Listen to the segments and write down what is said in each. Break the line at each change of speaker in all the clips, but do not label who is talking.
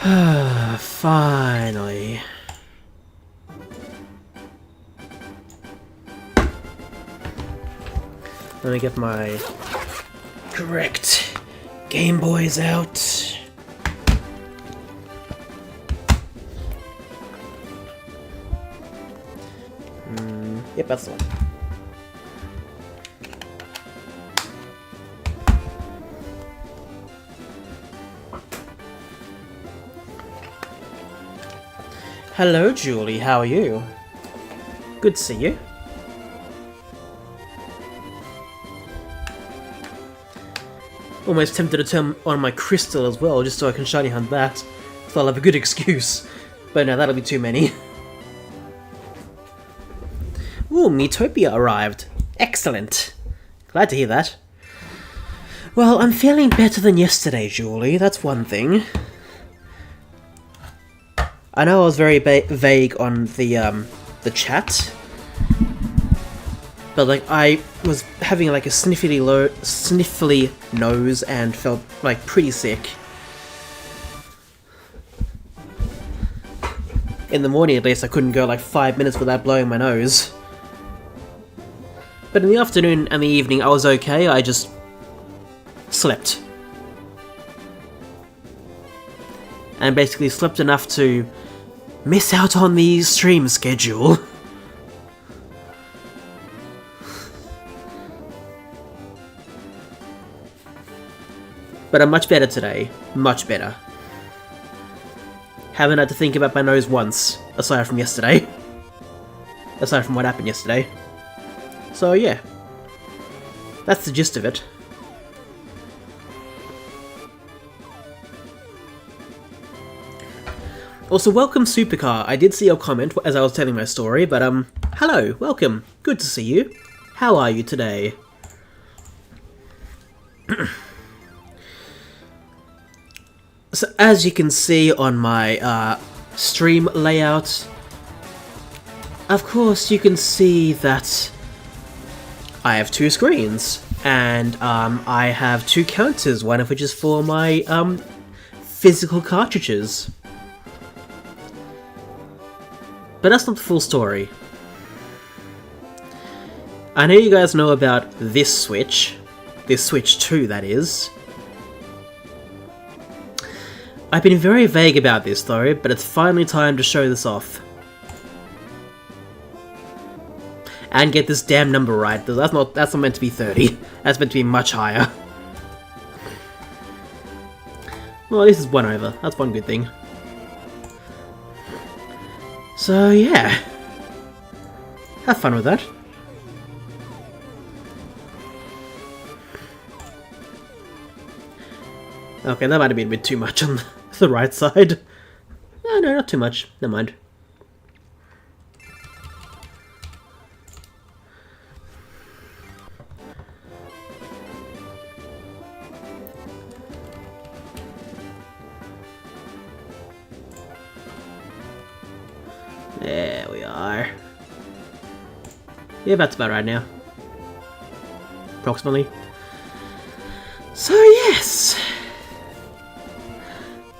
Finally. Let me get my correct Game Boys out. Yep, that's the one. Hello, Julie, how are you? Good to see you. Almost tempted to turn on my crystal as well, just so I can shiny hunt that. So I'll have a good excuse. But no, that'll be too many. Ooh, Metopia arrived. Excellent. Glad to hear that. Well, I'm feeling better than yesterday, Julie, that's one thing. I know I was very vague on the chat, but like I was having like a sniffly nose and felt like pretty sick. In the morning at least I couldn't go like 5 minutes without blowing my nose. But in the afternoon and the evening I was okay, I just slept. And basically slept enough to miss out on the stream schedule. But I'm much better today. Much better. Haven't had to think about my nose once, aside from yesterday. Aside from what happened yesterday. So yeah. That's the gist of it. Also, welcome Supercar. I did see your comment as I was telling my story, but hello, welcome. Good to see you. How are you today? So, as you can see on my stream layout, of course you can see that I have two screens, and I have two counters, one of which is for my physical cartridges. But that's not the full story. I know you guys know about this Switch 2 that is. I've been very vague about this though, but it's finally time to show this off. And get this damn number right, that's not meant to be 30, that's meant to be much higher. Well, this is 1 over, that's one good thing. So yeah, have fun with that. Okay, that might have been a bit too much on the right side. No, not too much. Never mind. There we are. Yeah, that's about right now. Approximately. So yes.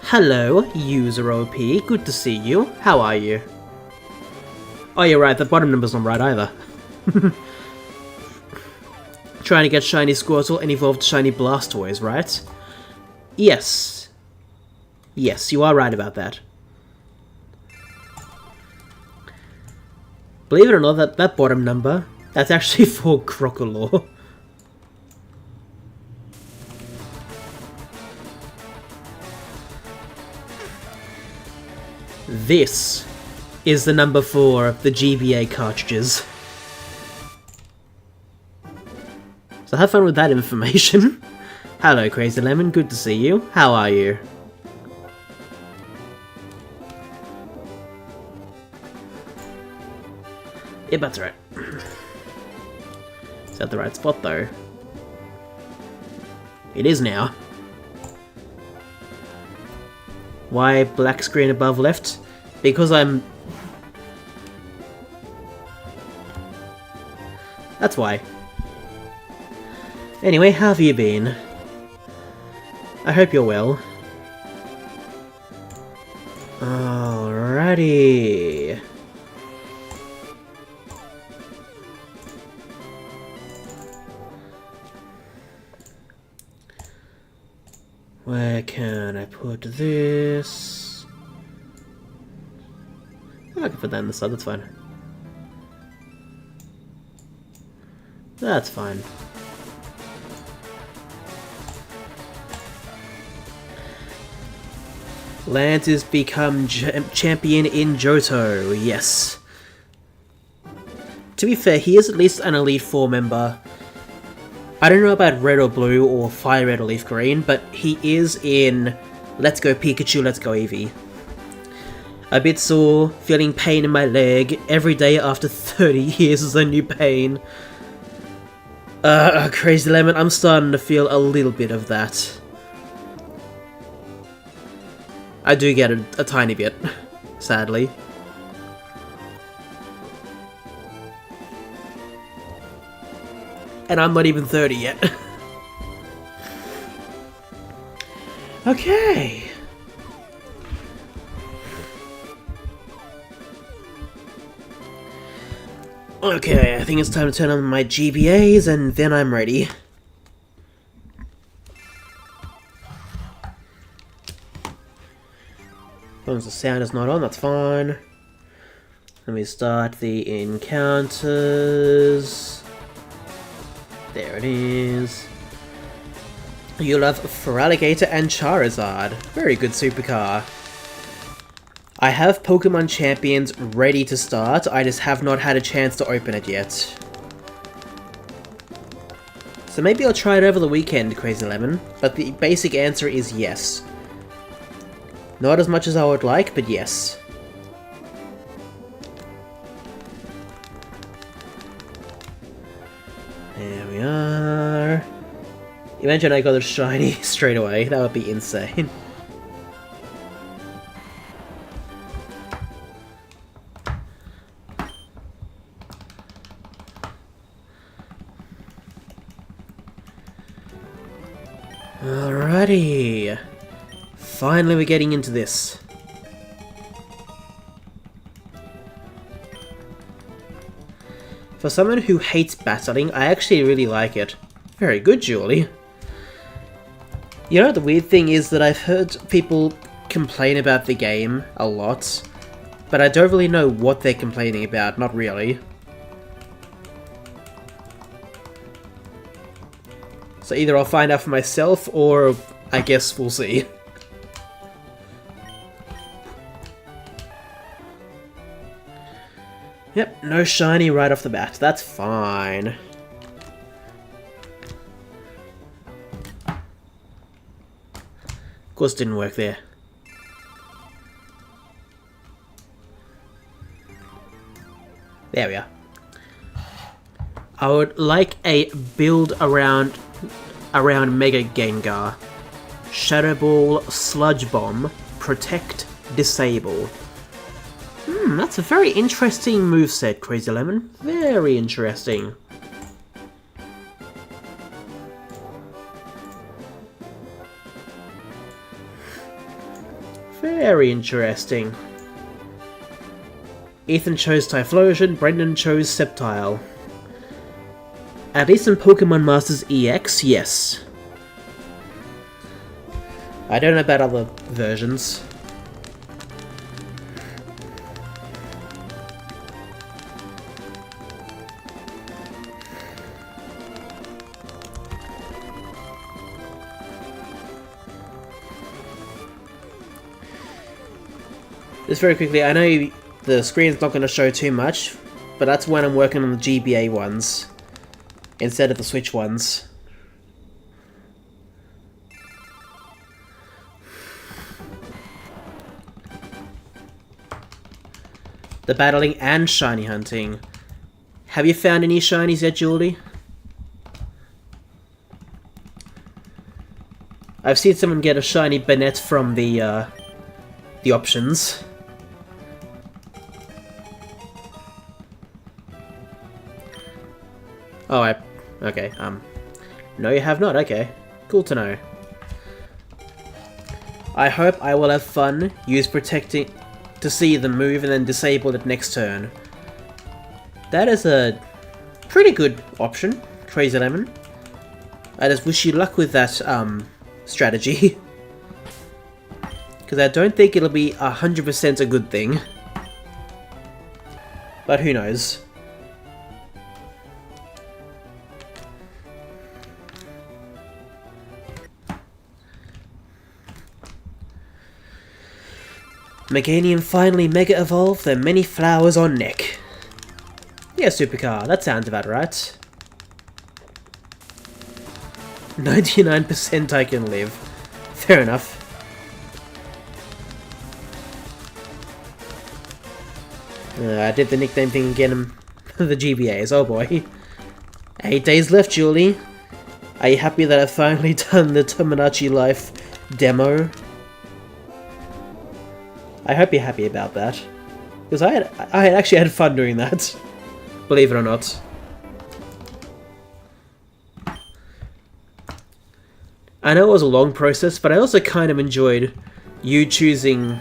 Hello, user OP. Good to see you. How are you? Oh, you're right. The bottom number's not right either. Trying to get shiny Squirtle and evolved shiny Blastoise, right? Yes. Yes, you are right about that. Believe it or not, that bottom number, that's actually for Crocolore. This is the number for the GBA cartridges. So have fun with that information. Hello, Crazy Lemon, good to see you. How are you? Yeah, that's right. Is that the right spot, though? It is now. Why black screen above left? Because I'm... That's why. Anyway, how have you been? I hope you're well. Alrighty. Where can I put this? I can put that in the side, that's fine. That's fine. Lance has become champion in Johto, yes. To be fair, he is at least an Elite Four member. I don't know about Red or Blue or FireRed or LeafGreen, but he is in Let's Go Pikachu, Let's Go Eevee. A bit sore, feeling pain in my leg. Every day after 30 years is a new pain. Crazy Lemon, I'm starting to feel a little bit of that. I do get a tiny bit, sadly. And I'm not even 30 yet. Okay. Okay, I think it's time to turn on my GBAs and then I'm ready. As long as the sound is not on, that's fine. Let me start the encounters. There it is. You love Feraligatr and Charizard. Very good supercar. I have Pokemon Champions ready to start, I just have not had a chance to open it yet. So maybe I'll try it over the weekend, Crazy Lemon, but the basic answer is yes. Not as much as I would like, but yes. There we are. Imagine I got a shiny straight away, that would be insane. Alrighty. Finally we're getting into this. For someone who hates battling, I actually really like it. Very good, Julie. You know, the weird thing is that I've heard people complain about the game a lot, but I don't really know what they're complaining about, not really. So either I'll find out for myself, or I guess we'll see. Yep, no shiny right off the bat. That's fine. Of course it didn't work there. There we are. I would like a build around Mega Gengar. Shadow Ball, Sludge Bomb, Protect, Disable. That's a very interesting moveset, Crazy Lemon. Very interesting. Very interesting. Ethan chose Typhlosion, Brendan chose Sceptile. At least in Pokemon Masters EX, yes. I don't know about other versions. Just very quickly, I know the screen's not going to show too much, but that's when I'm working on the GBA ones, instead of the Switch ones. The battling and shiny hunting. Have you found any shinies yet, Julie? I've seen someone get a shiny Banette from the options. Oh, okay, no you have not, okay. Cool to know. I hope I will have fun, use to see them move and then disable it next turn. That is a pretty good option, Crazy Lemon. I just wish you luck with that strategy. Because I don't think it'll be 100% a good thing. But who knows. Meganium finally Mega Evolved, there are many flowers on neck. Yeah, Supercar, that sounds about right. 99% I can live. Fair enough. I did the nickname thing again, the GBAs, oh boy. 8 days left, Julie. Are you happy that I've finally done the Tomodachi Life demo? I hope you're happy about that. Because I actually had fun doing that. Believe it or not. I know it was a long process, but I also kind of enjoyed you choosing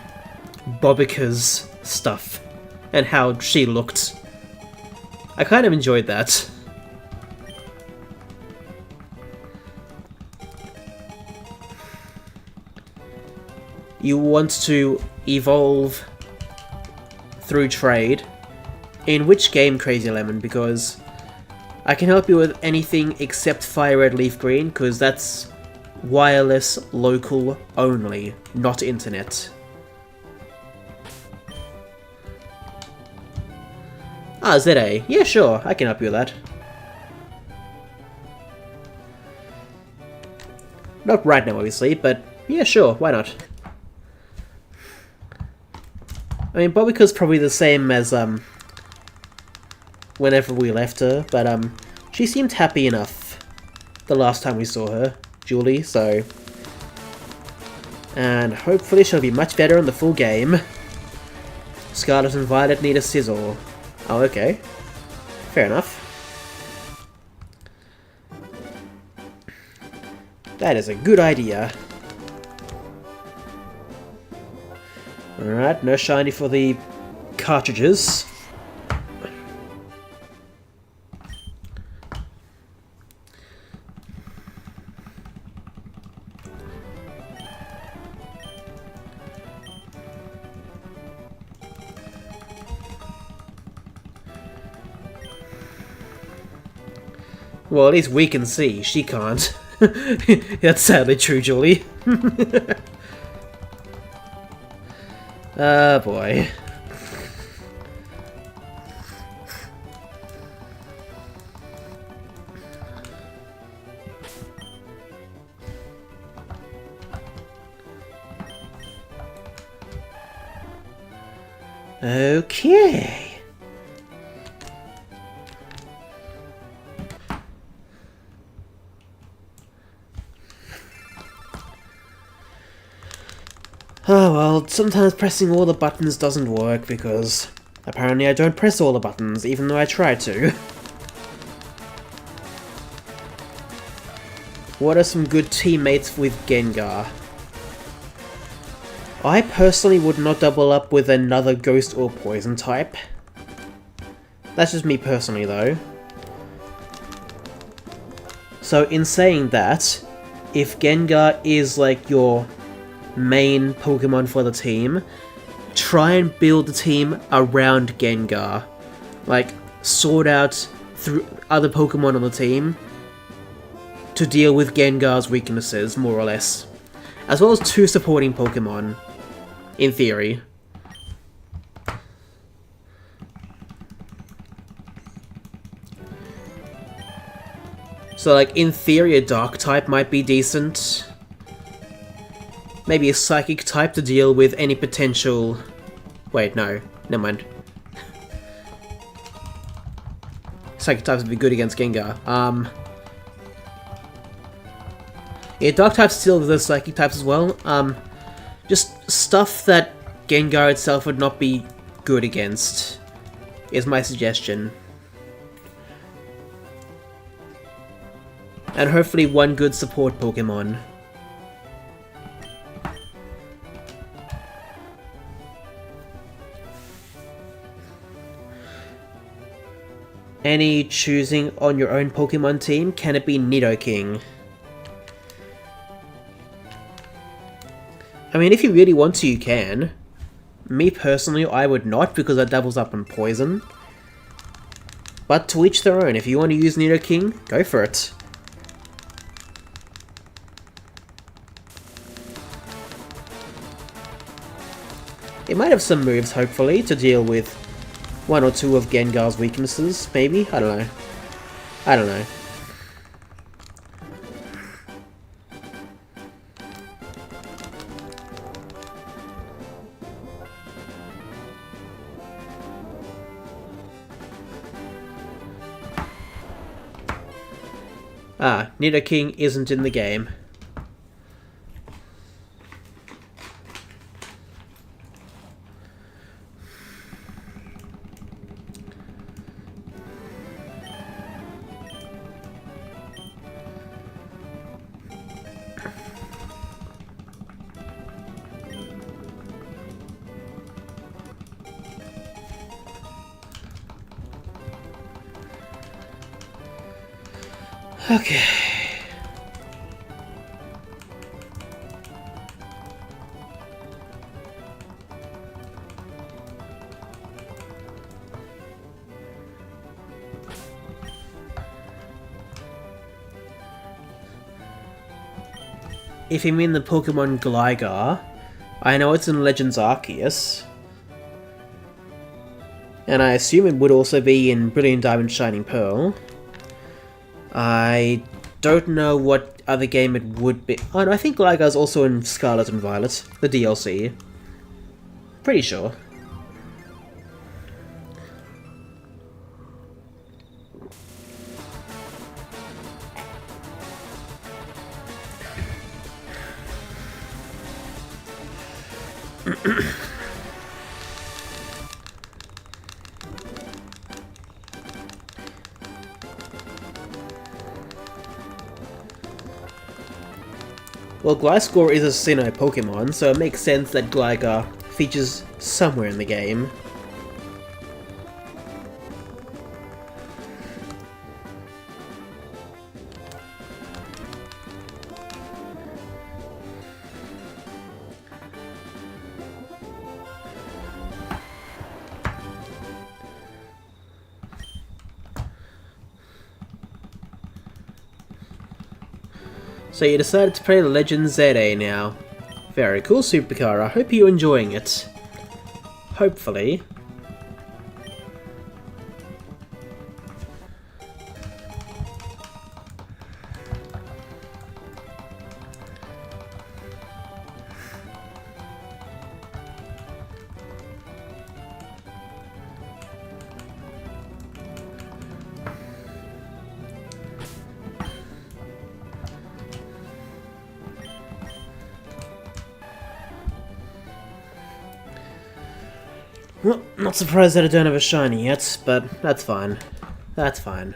Bobika's stuff. And how she looked. I kind of enjoyed that. You want to evolve through trade. In which game, Crazy Lemon? Because I can help you with anything except FireRed LeafGreen, because that's wireless, local only, not internet. Ah, ZA. Yeah, sure, I can help you with that. Not right now, obviously, but yeah, sure, why not? I mean, Bobika's probably the same as, whenever we left her, but, she seemed happy enough the last time we saw her, Julie, so... And hopefully she'll be much better in the full game. Scarlet and Violet need a sizzle. Oh, okay. Fair enough. That is a good idea. Alright, no shiny for the cartridges. Well, at least we can see. She can't. That's sadly true, Julie. Ah, boy. Okay. Oh well, sometimes pressing all the buttons doesn't work because apparently I don't press all the buttons even though I try to. What are some good teammates with Gengar? I personally would not double up with another Ghost or Poison type. That's just me personally though. So in saying that, if Gengar is like your main Pokemon for the team, try and build the team around Gengar. Like, sort out through other Pokemon on the team to deal with Gengar's weaknesses, more or less. As well as 2 supporting Pokemon, in theory. So, like, in theory, a Dark type might be decent. Maybe a Psychic type to deal with any potential... Wait, no. Never mind. Psychic types would be good against Gengar. Yeah, Dark types still the Psychic types as well. Just stuff that Gengar itself would not be good against, is my suggestion. And hopefully one good support Pokemon. Any choosing on your own Pokemon team? Can it be Nidoking? I mean, if you really want to, you can. Me personally, I would not, because that doubles up on poison. But to each their own. If you want to use Nidoking, go for it. It might have some moves, hopefully, to deal with one or two of Gengar's weaknesses, maybe? I don't know. I don't know. Ah, Nidoking isn't in the game. Okay. If you mean the Pokemon Gligar, I know it's in Legends Arceus. And I assume it would also be in Brilliant Diamond Shining Pearl. I don't know what other game it would be. Oh no, I think Gligar's also in Scarlet and Violet, the DLC. Pretty sure. Well, Gliscor is a Sinnoh Pokemon, so it makes sense that Gligar features somewhere in the game. So you decided to play Legends ZA now. Very cool, Supercar. I hope you're enjoying it. Hopefully. Well, not surprised that I don't have a shiny yet, but that's fine. That's fine.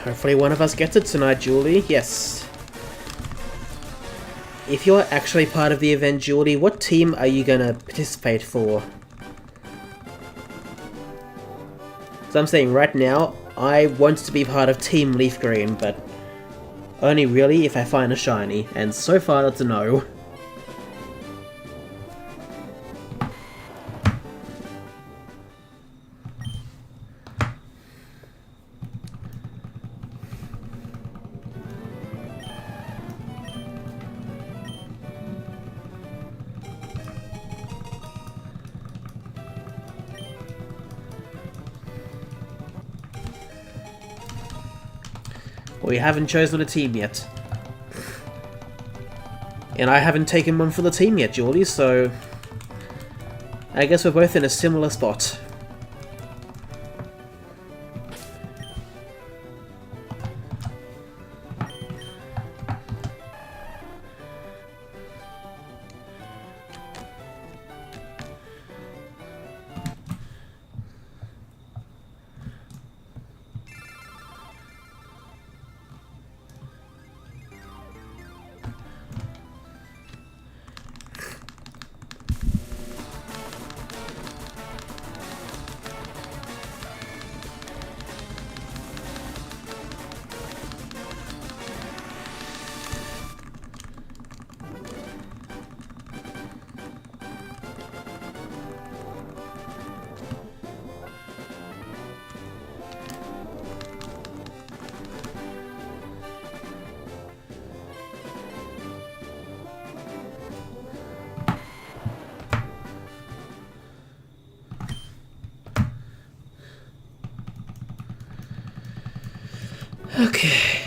Hopefully one of us gets it tonight, Julie. Yes. If you're actually part of the event, Julie, what team are you gonna participate for? So I'm saying right now, I want to be part of Team Leaf Green, but only really if I find a shiny, and so far that's a no. We haven't chosen a team yet. And I haven't taken one for the team yet, Julie, so I guess we're both in a similar spot. Okay.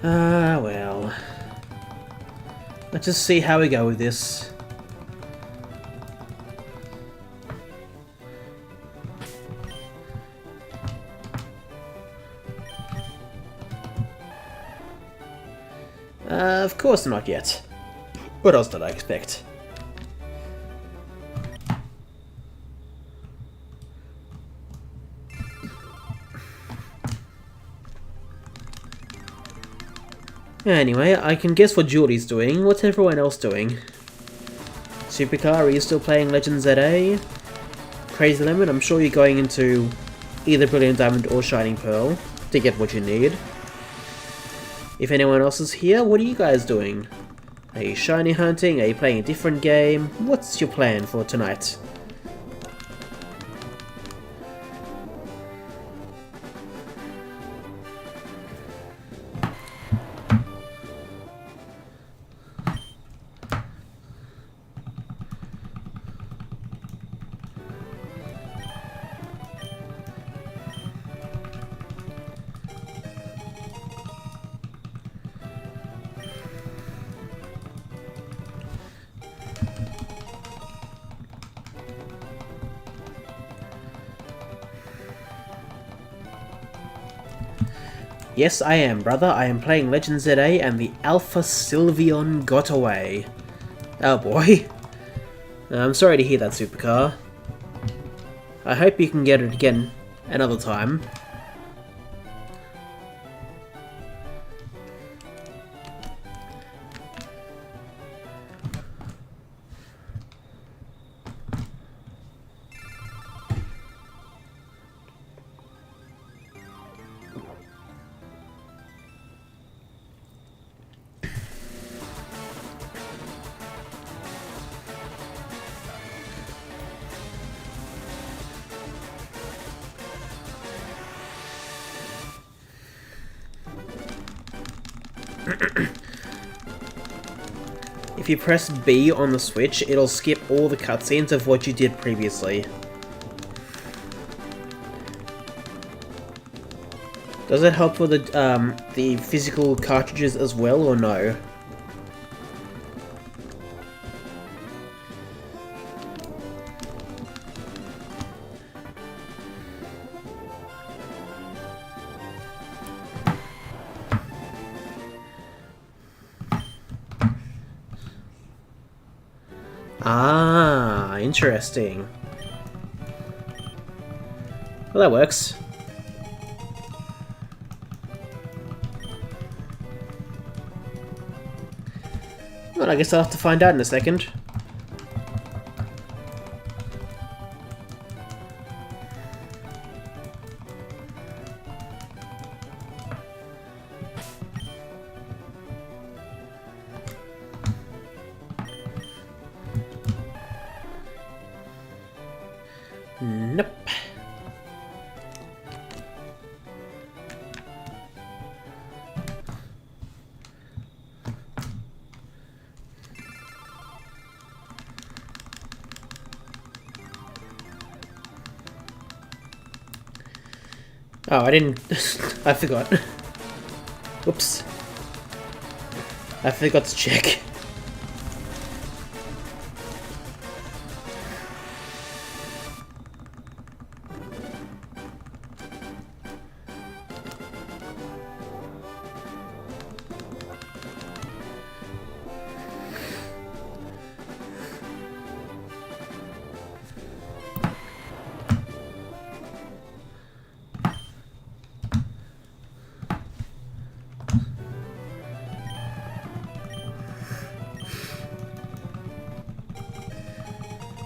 Well. Let's just see how we go with this. Of course not yet. What else did I expect? Anyway, I can guess what Julie's doing. What's everyone else doing? Supercar, are you still playing Legend ZA? Crazy Lemon, I'm sure you're going into either Brilliant Diamond or Shining Pearl to get what you need. If anyone else is here, what are you guys doing? Are you shiny hunting? Are you playing a different game? What's your plan for tonight? Yes, I am, brother. I am playing Legend ZA and the Alpha Sylveon got away. Oh boy. I'm sorry to hear that, Supercar. I hope you can get it again another time. If you press B on the Switch, it'll skip all the cutscenes of what you did previously. Does it help for the physical cartridges as well, or no? Ah, interesting. Well, that works. Well, I guess I'll have to find out in a second. Nope. Oh, I didn't... I forgot. Whoops. I forgot to check.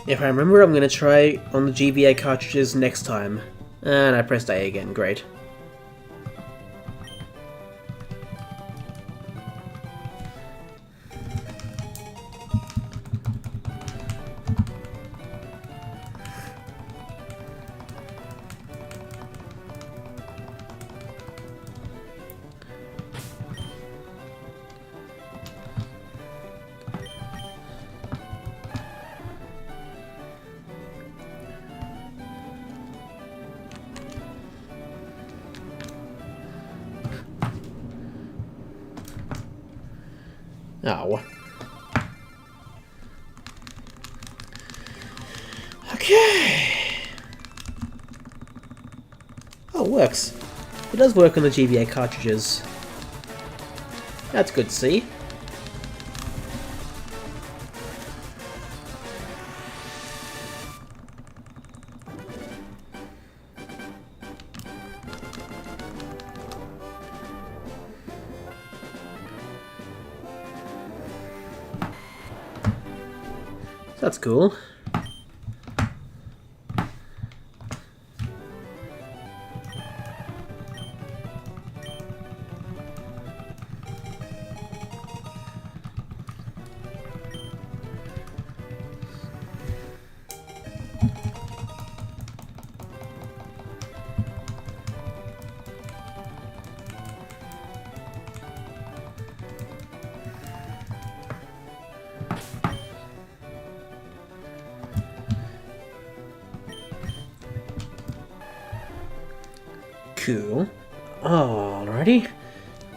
If I remember, I'm going to try on the GBA cartridges next time. And I pressed A again, great. Oh. Okay. Oh, it works. It does work on the GBA cartridges. That's good to see. That's cool. Cool. Alrighty.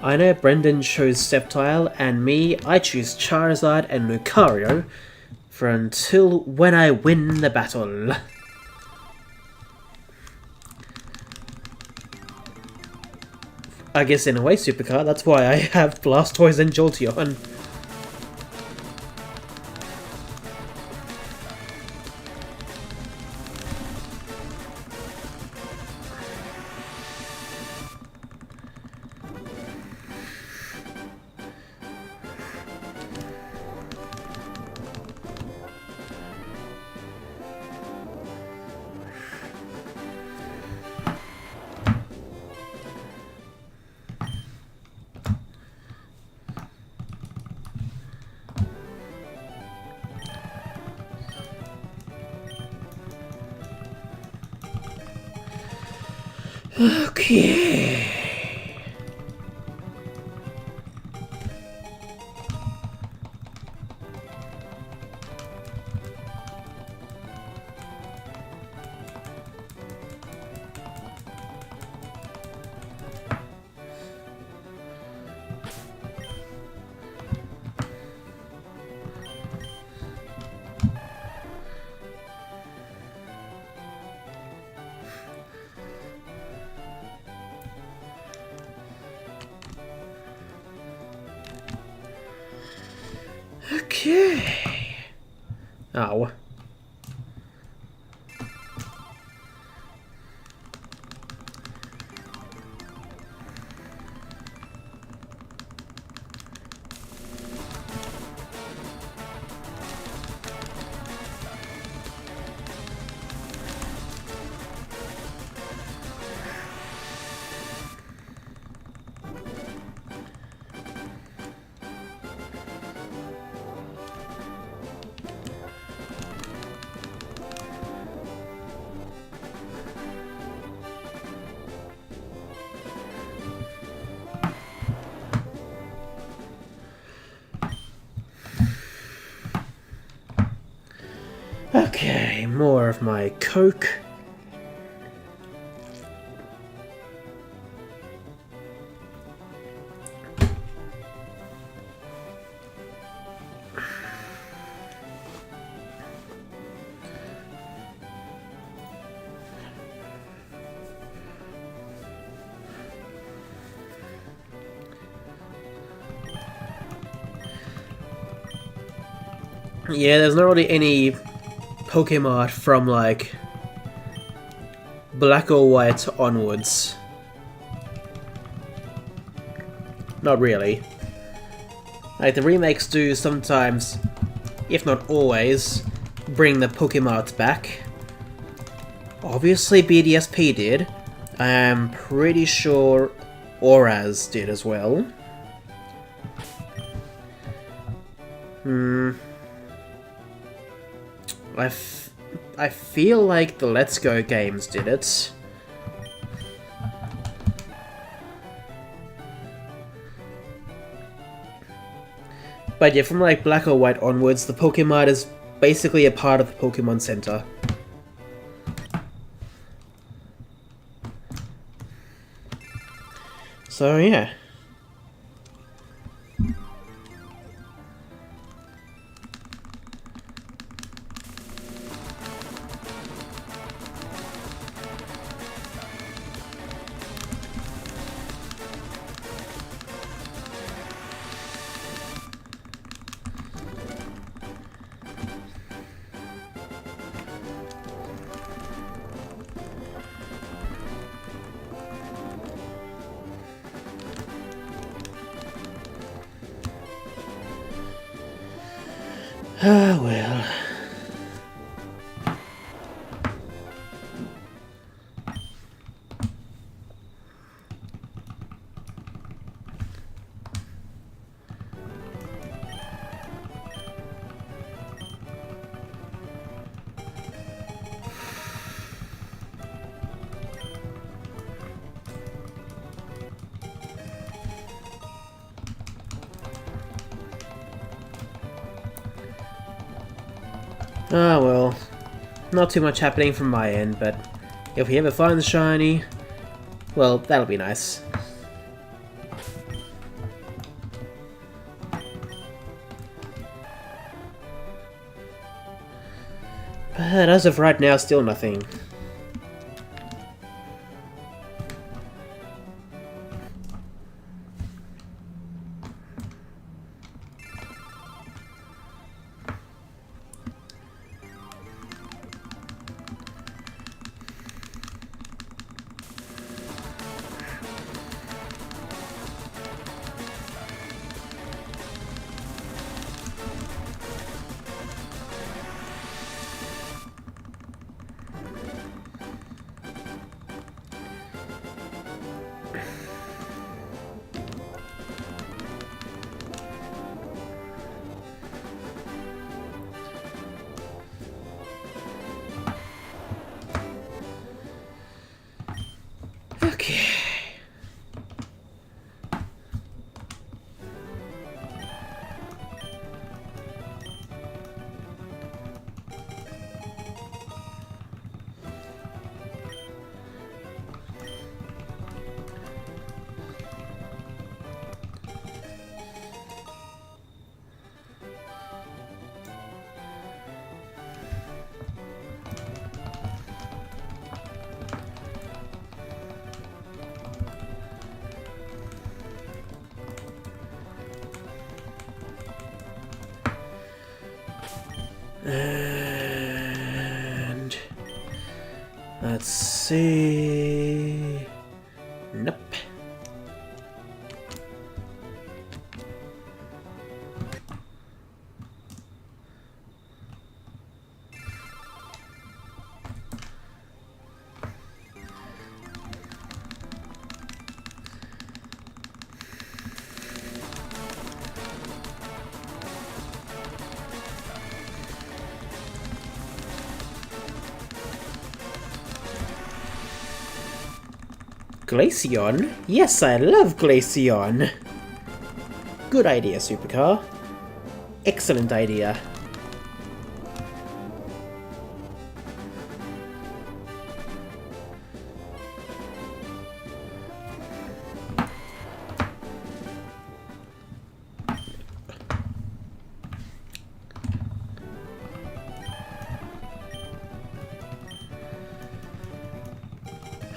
I know Brendan chose Sceptile, and me, I choose Charizard and Lucario for until when I win the battle. I guess in a way, Supercar, that's why I have Blastoise and Jolteon. Okay. Okay. Oh. Okay, more of my Coke. Yeah, there's not really any Pokemon from like Black or White onwards. Not really. Like, the remakes do sometimes, if not always, bring the Pokemon back. Obviously BDSP did. I am pretty sure Auras did as well. I feel like the Let's Go games did it. But yeah, from like Black or White onwards, the Pokemon is basically a part of the Pokemon Center. So yeah. Ah, well. Ah, well. Not too much happening from my end, but if we ever find the shiny, well, that'll be nice. But as of right now, still nothing. Okay. And let's see. Nope. Glaceon? Yes, I love Glaceon! Good idea, Supercar. Excellent idea.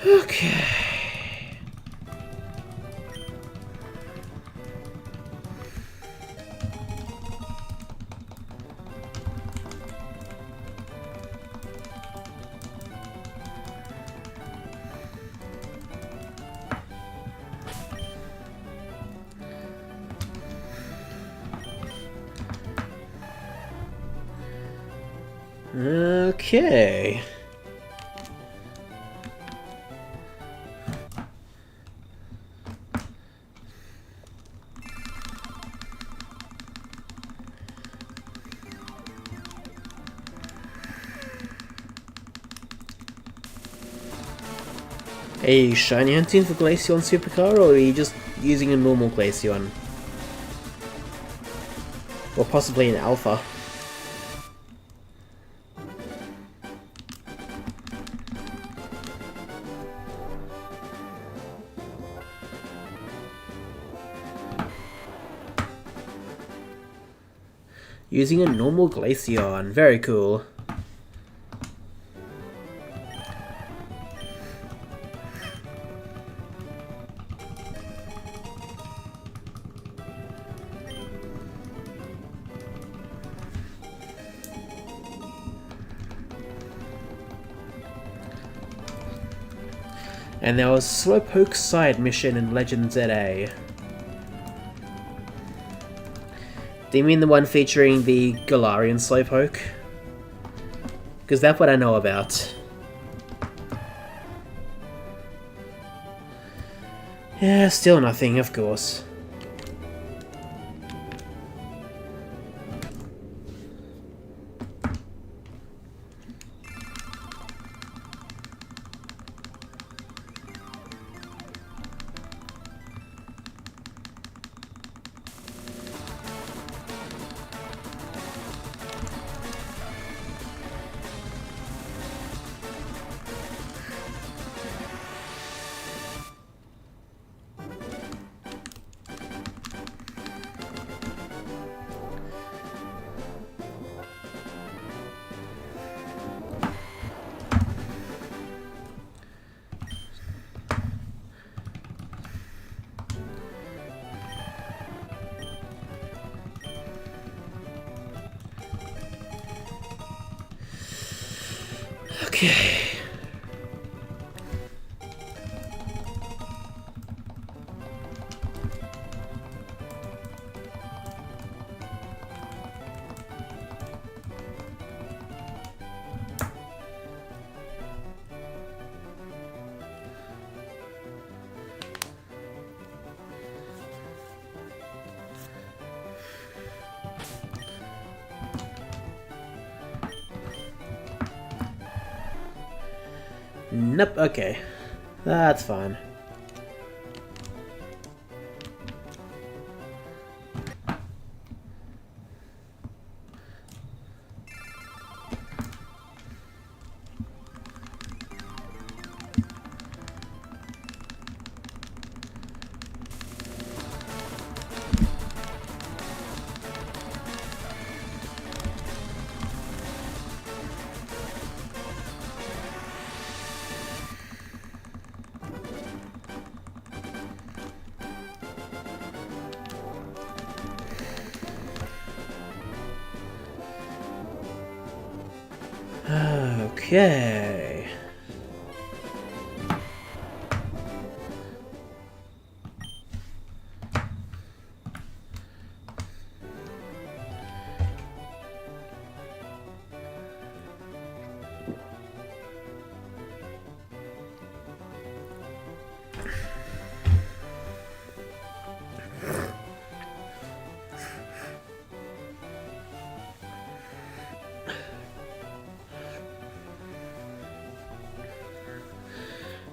Okay. Okay. Are you shiny hunting for Glaceon Supercar, or are you just using a normal Glaceon? Or possibly an Alpha? Using a normal Glaceon, very cool. And there was Slowpoke's side mission in Legend ZA. Do you mean the one featuring the Galarian Slowpoke? Because that's what I know about. Yeah, still nothing, of course. Okay. Nope, okay. That's fine. Okay.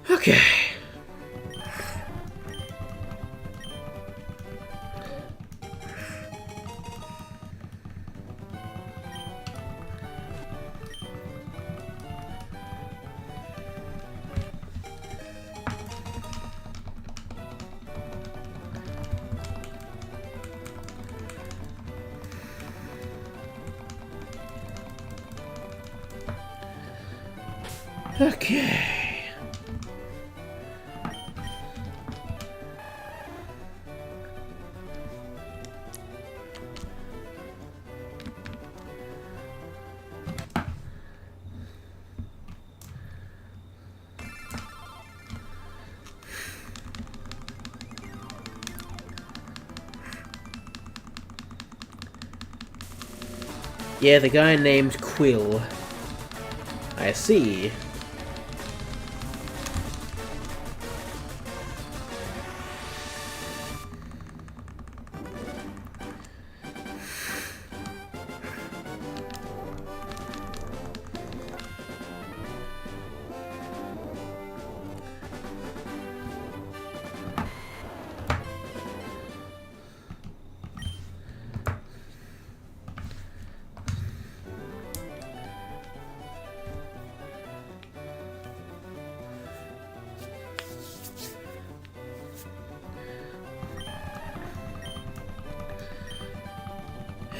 Okay. Okay. Yeah, the guy named Quill. I see.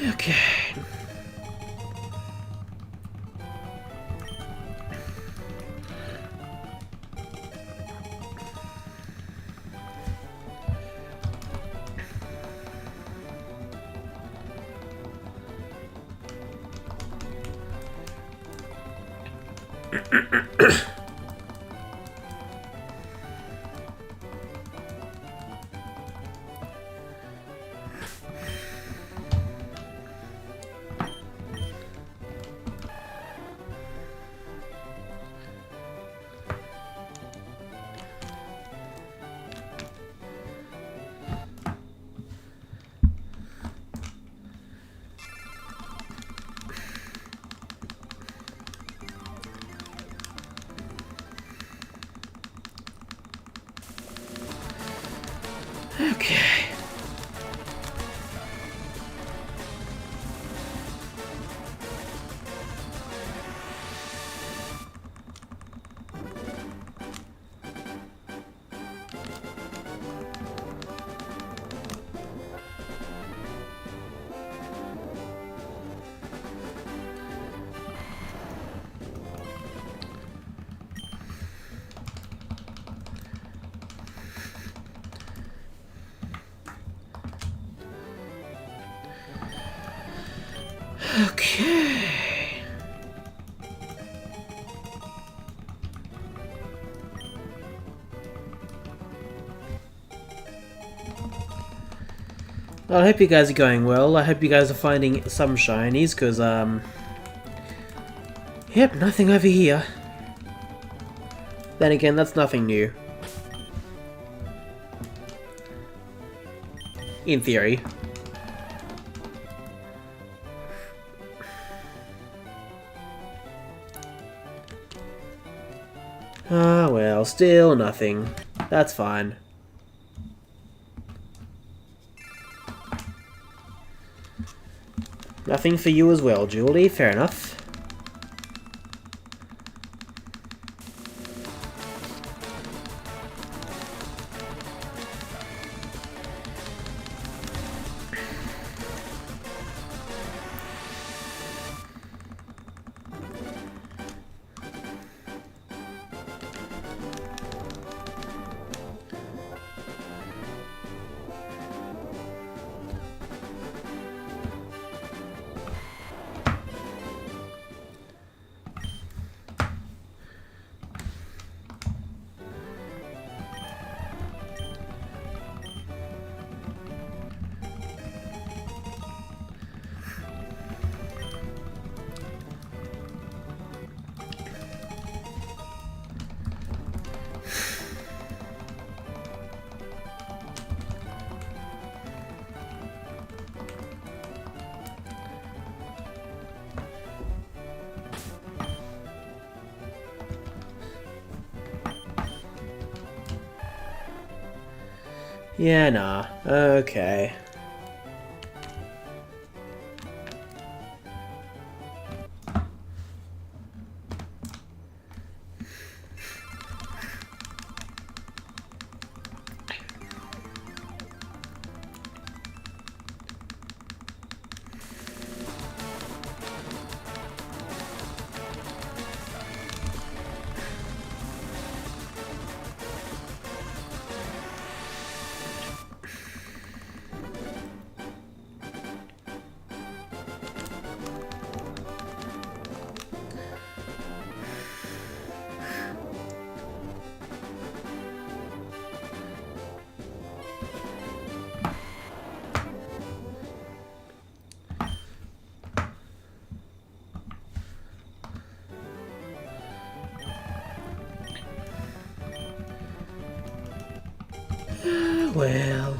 Okay. Okay. Okay. Well, I hope you guys are going well. I hope you guys are finding some shinies, because, yep, nothing over here. Then again, that's nothing new. In theory. Ah, well, still nothing. That's fine. Nothing for you as well, Julie. Fair enough. Yeah, nah. Okay. Well...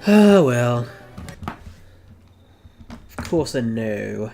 Oh, well. Of course I know.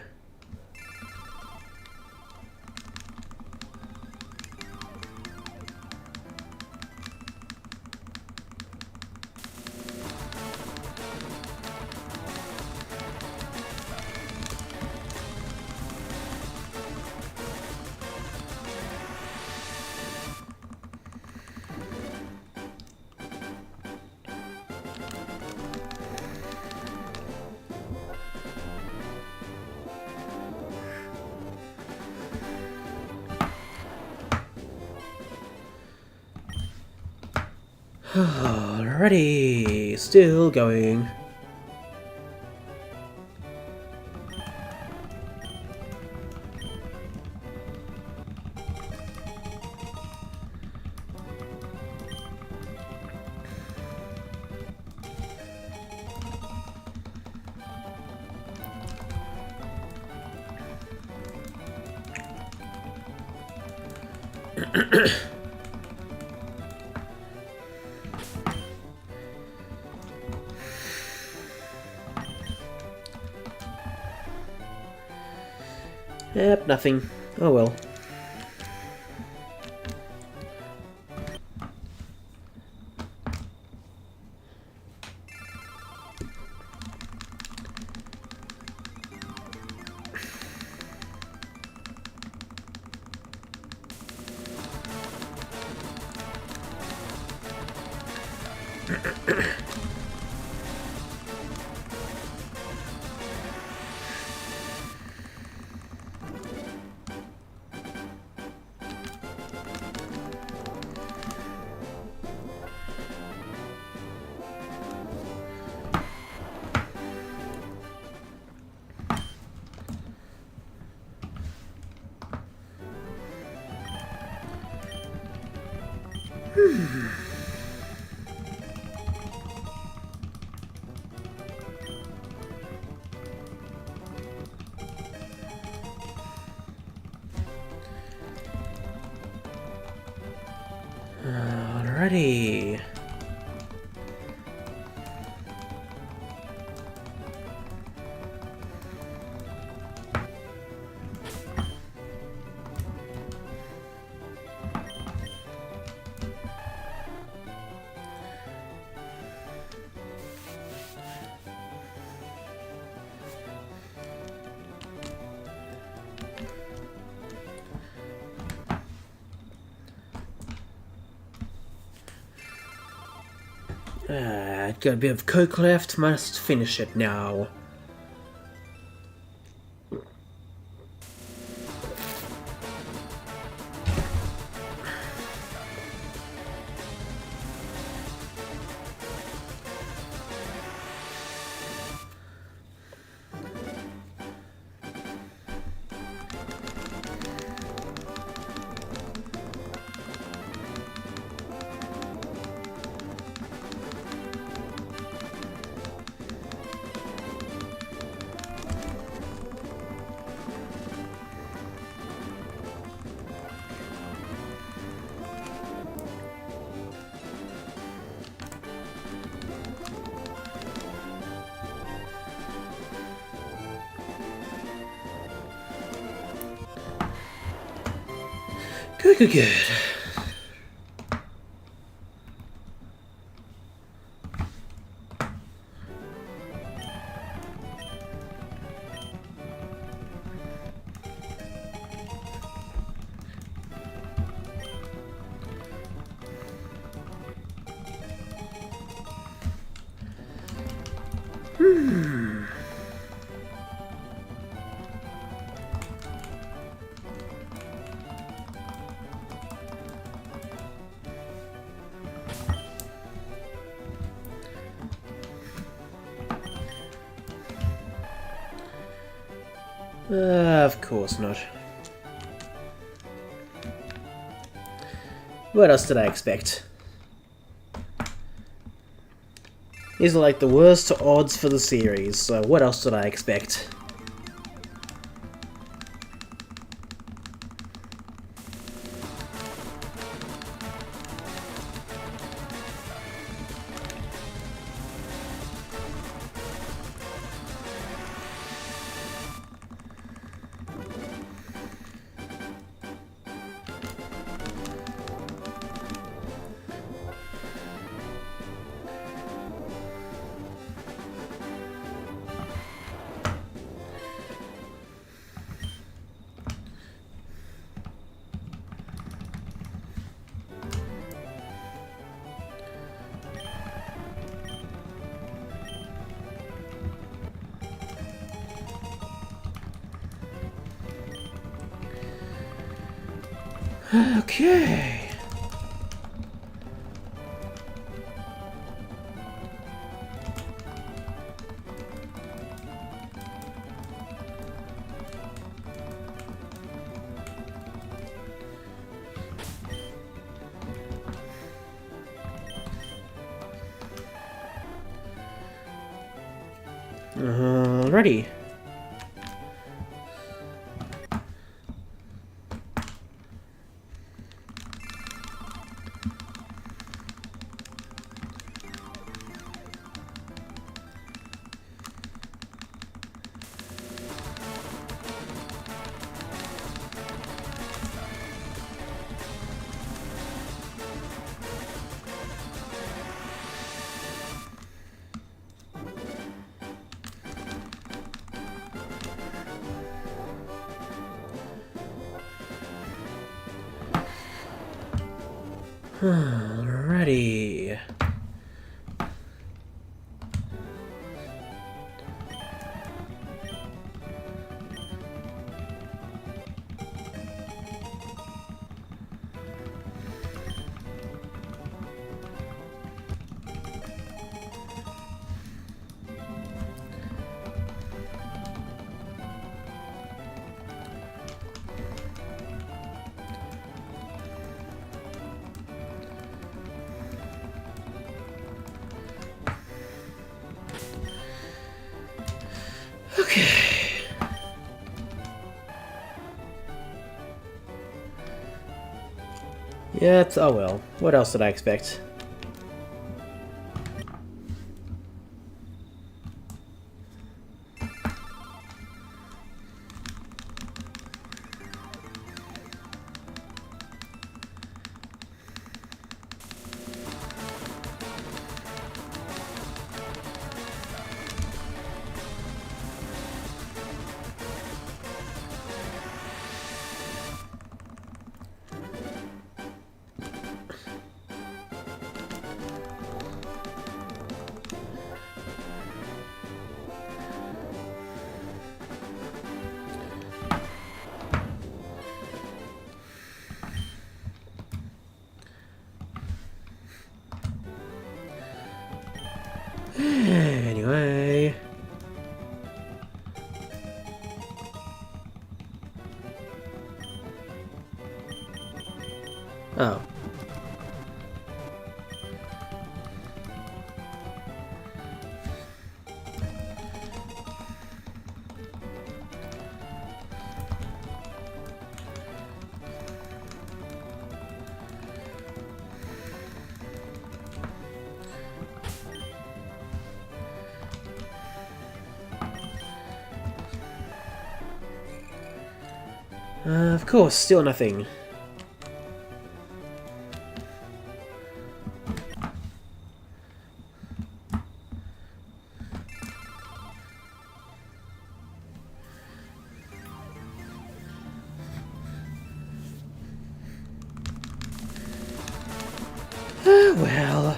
Alrighty, still going. Yep, nothing. Oh well. Alrighty. Got a bit of coke left, must finish it now. Good. Of course not. What else did I expect? These are like the worst odds for the series, so what else did I expect? Okay. Alrighty. Alrighty. Okay. Yeah, it's, oh well. What else did I expect? Anyway. Oh. Of course, still nothing. Well.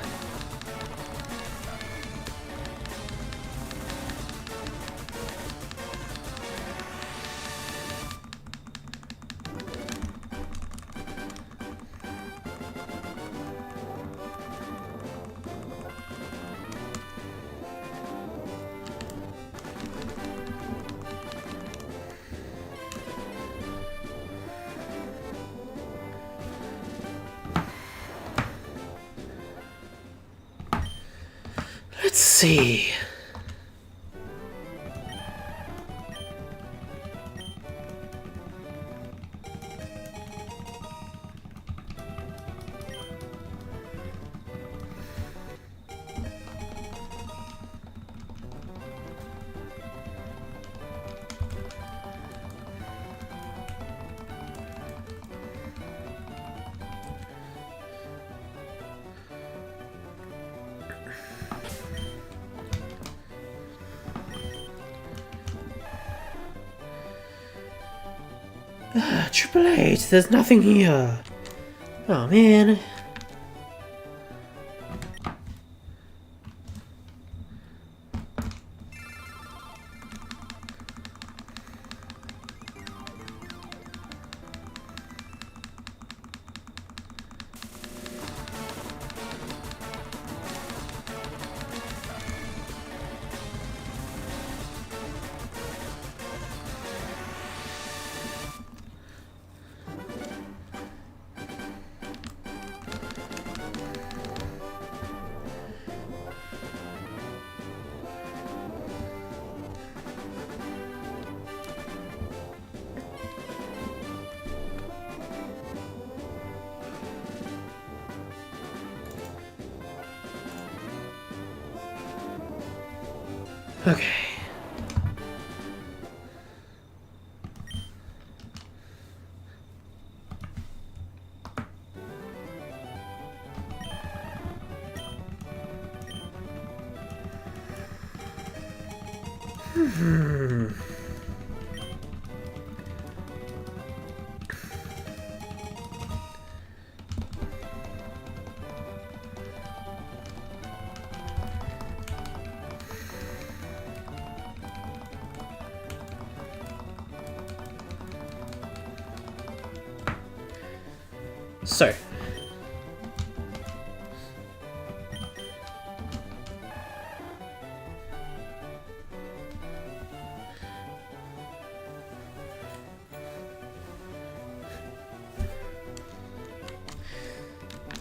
Let's see. Triple H, there's nothing here. Oh man. Okay. So,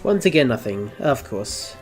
once again, nothing, of course.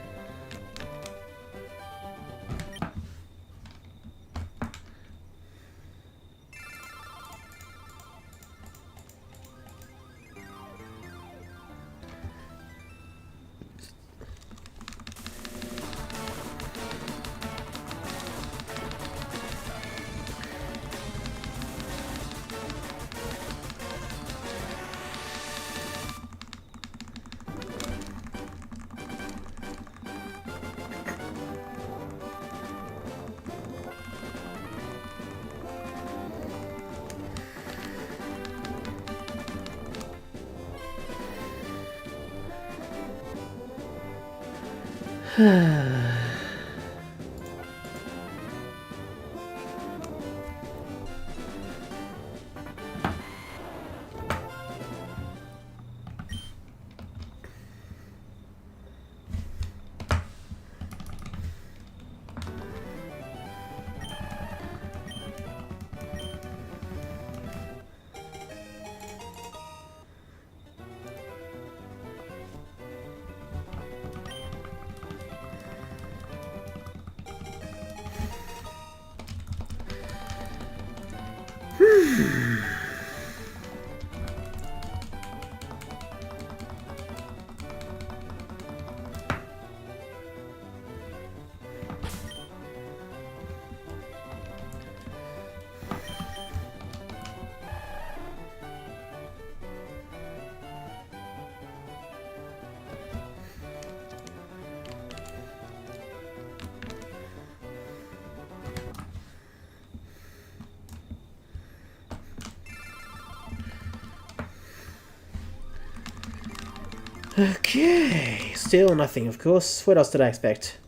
Okay, still nothing, of course. What else did I expect?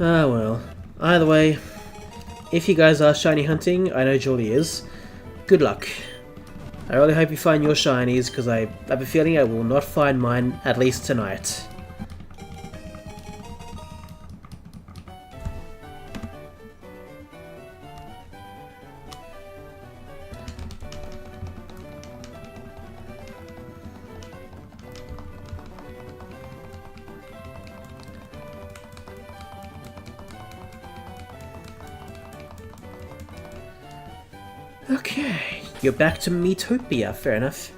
Ah well. Either way, if you guys are shiny hunting, I know Julie is, good luck. I really hope you find your shinies, because I have a feeling I will not find mine, at least tonight. Okay, you're back to Metopia, fair enough.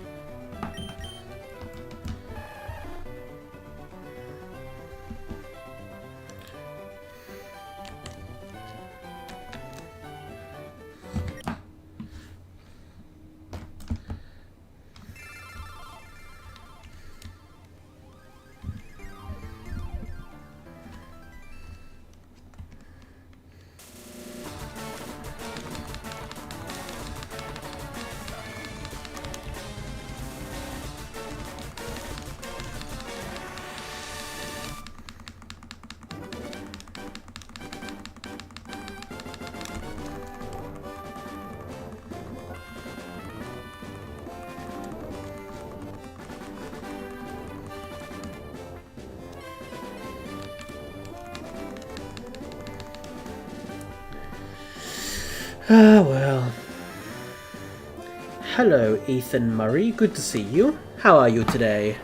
Ah, well. Hello, Ethan Murray. Good to see you. How are you today?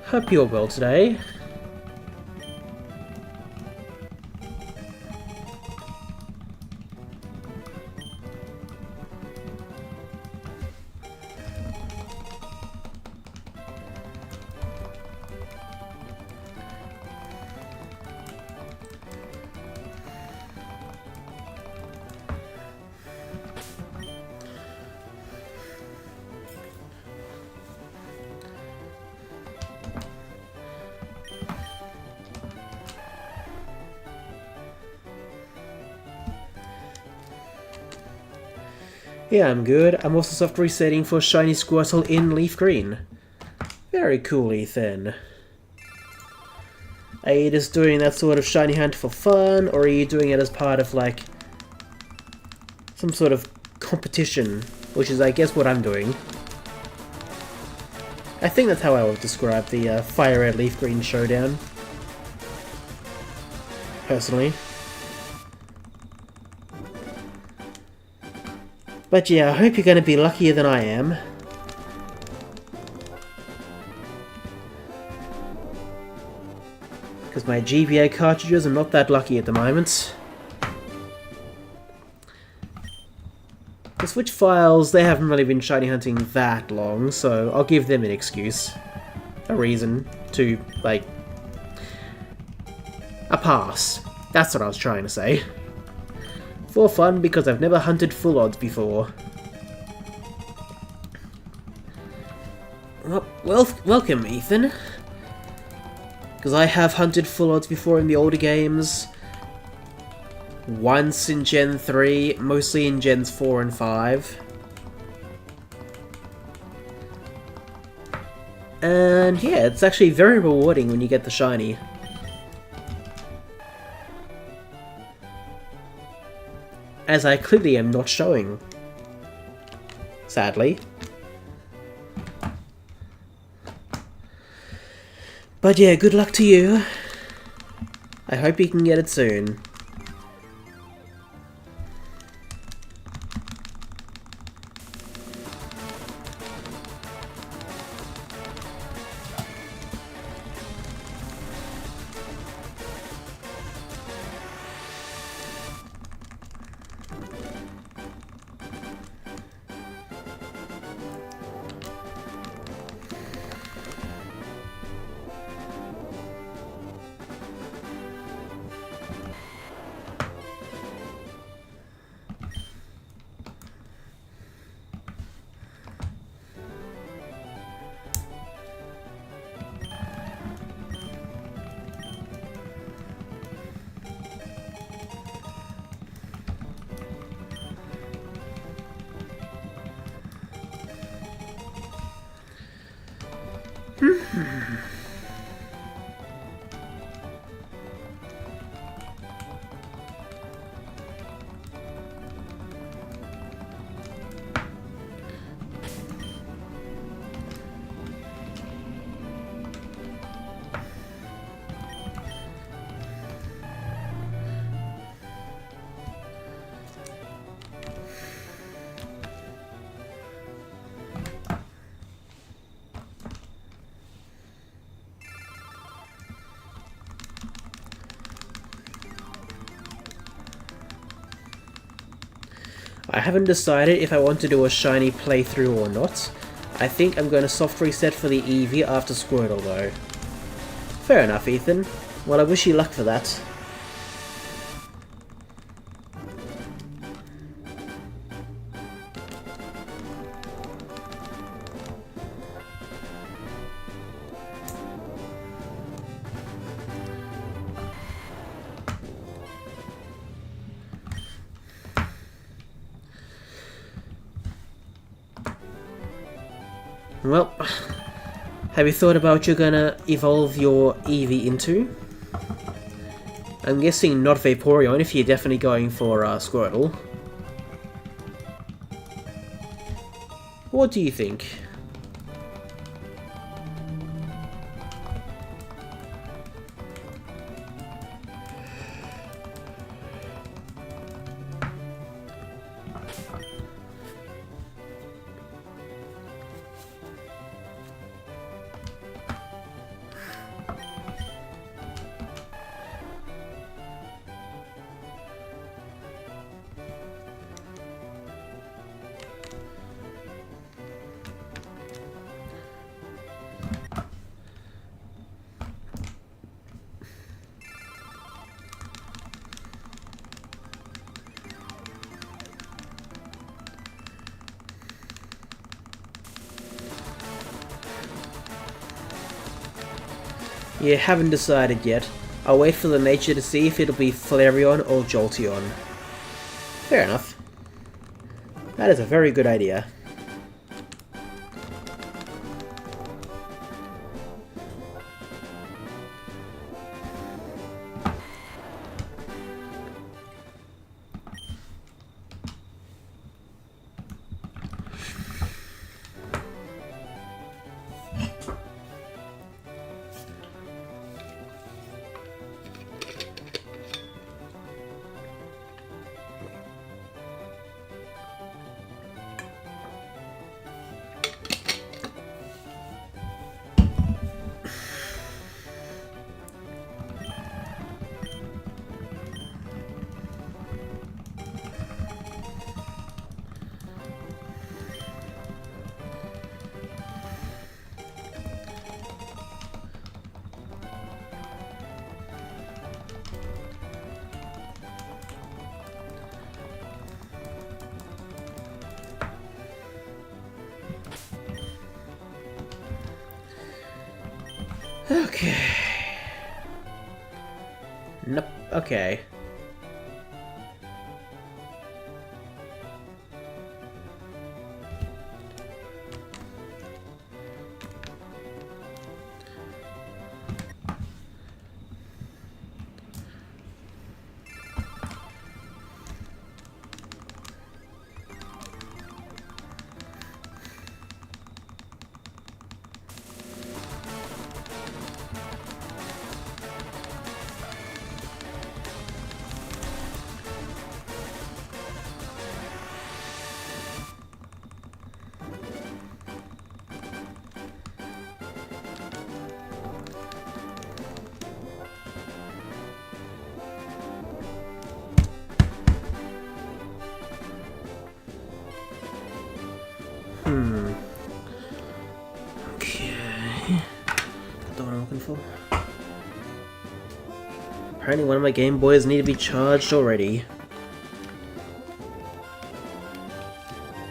Hope you're well today. Yeah, I'm good. I'm also soft resetting for Shiny Squirtle in Leaf Green. Very cool, Ethan. Are you just doing that sort of shiny hunt for fun, or are you doing it as part of, like, some sort of competition? Which is, I guess, what I'm doing. I think that's how I would describe the FireRed LeafGreen Showdown. Personally. But yeah, I hope you're going to be luckier than I am. Because my GBA cartridges are not that lucky at the moment. The Switch files, they haven't really been shiny hunting that long, so I'll give them an excuse. A reason to, like... a pass. That's what I was trying to say. For fun, because I've never hunted full odds before. Well, welcome, Ethan. Because I have hunted full odds before in the older games. Once in Gen 3, mostly in Gens 4 and 5. And yeah, it's actually very rewarding when you get the shiny. As I clearly am not showing. Sadly. But yeah, good luck to you. I hope you can get it soon. I haven't decided if I want to do a shiny playthrough or not. I think I'm going to soft reset for the Eevee after Squirtle though. Fair enough, Ethan. Well, I wish you luck for that. Well, have you thought about what you're gonna evolve your Eevee into? I'm guessing not Vaporeon if you're definitely going for Squirtle. What do you think? Yeah, haven't decided yet. I'll wait for the nature to see if it'll be Flareon or Jolteon. Fair enough. That is a very good idea. Okay. Nope. Okay. Okay. Got the one I'm looking for. Apparently one of my Game Boys need to be charged already.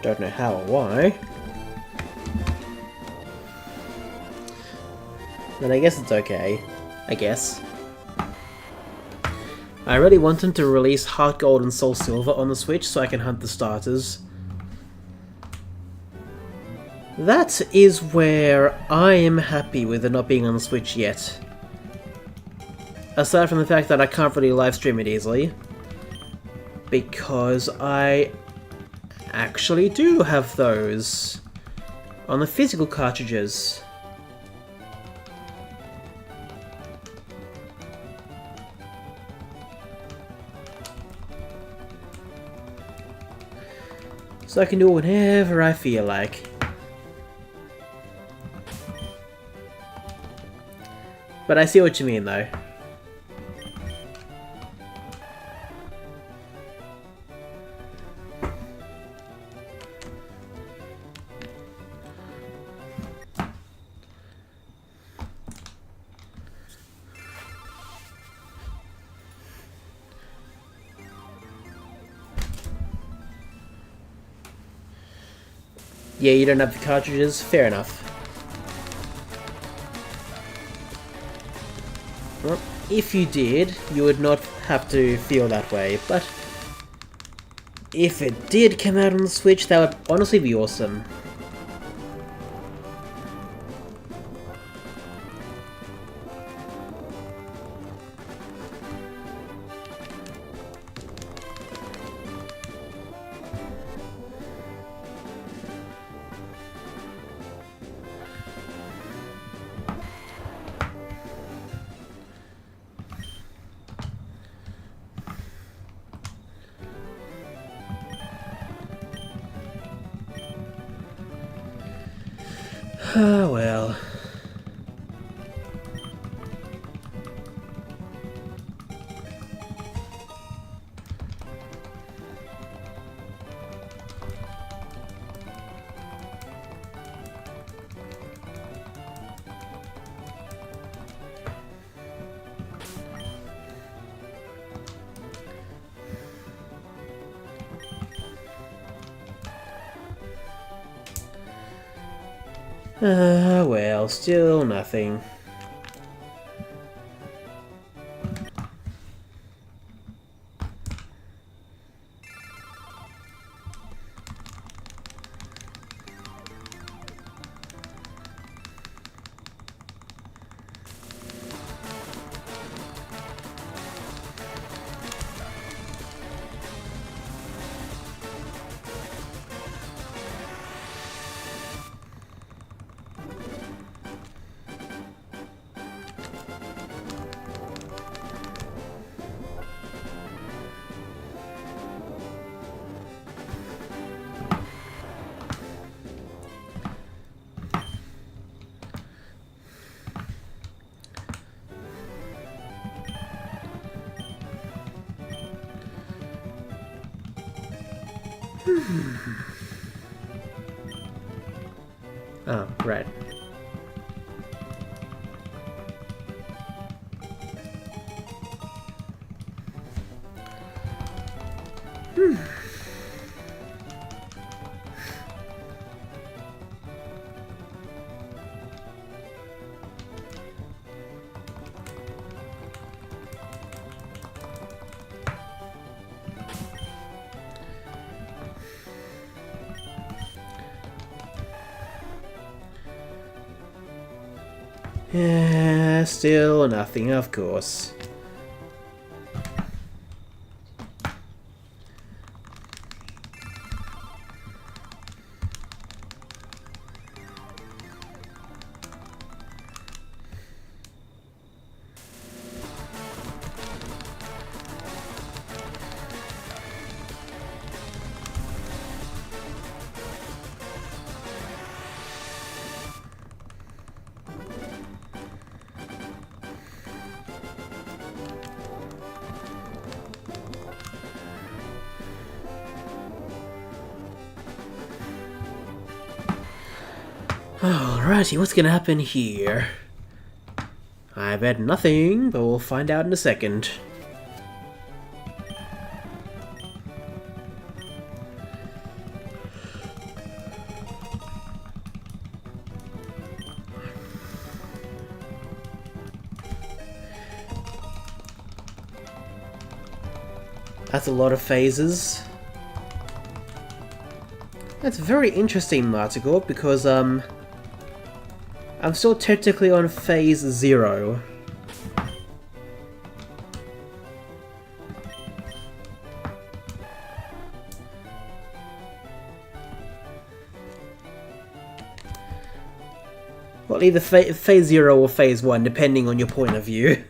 Don't know how or why. But I guess it's okay. I guess. I really want them to release Heart Gold and Soul Silver on the Switch so I can hunt the starters. That is where I am happy with it not being on the Switch yet. Aside from the fact that I can't really livestream it easily. Because I actually do have those on the physical cartridges. So I can do it whenever I feel like. But I see what you mean, though. Yeah, you don't have the cartridges? Fair enough. Well, if you did, you would not have to feel that way, but if it did come out on the Switch, that would honestly be awesome. Ah, well. Ah, well, still nothing. Oh, right. Yeah, still nothing, of course. Alrighty, what's gonna happen here? I bet nothing, but we'll find out in a second. That's a lot of phases. That's a very interesting, Marticore, because, I'm still technically on phase 0. Well, either phase 0 or phase 1, depending on your point of view.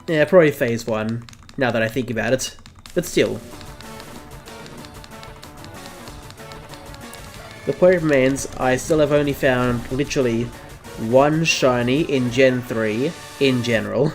Yeah, probably phase 1, now that I think about it. But still. The point remains, I still have only found literally one shiny in Gen 3 in general.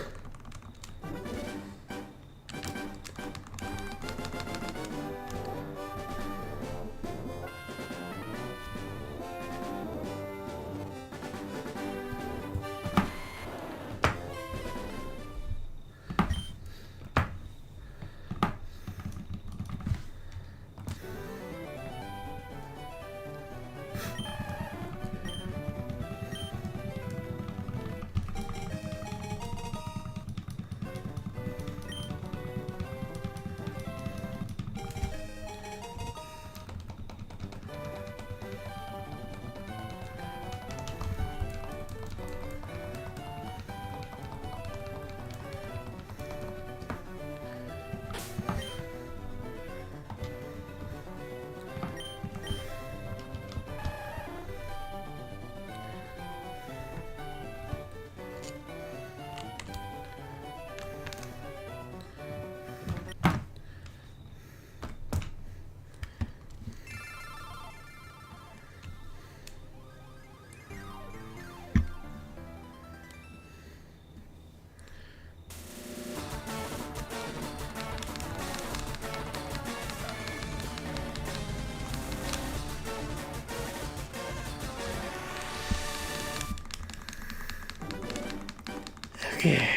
Okay.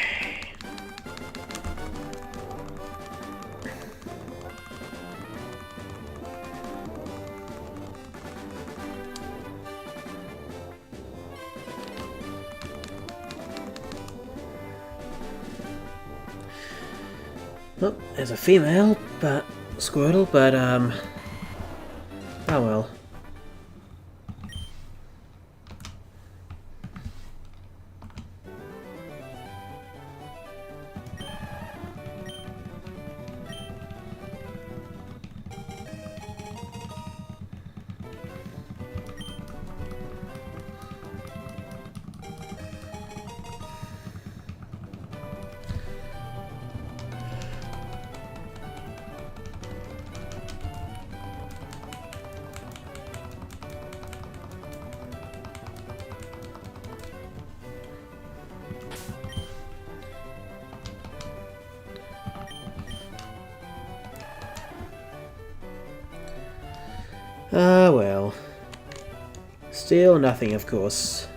Well, there's a female, but Squirtle, but oh well. Ah, well. Still nothing, of course.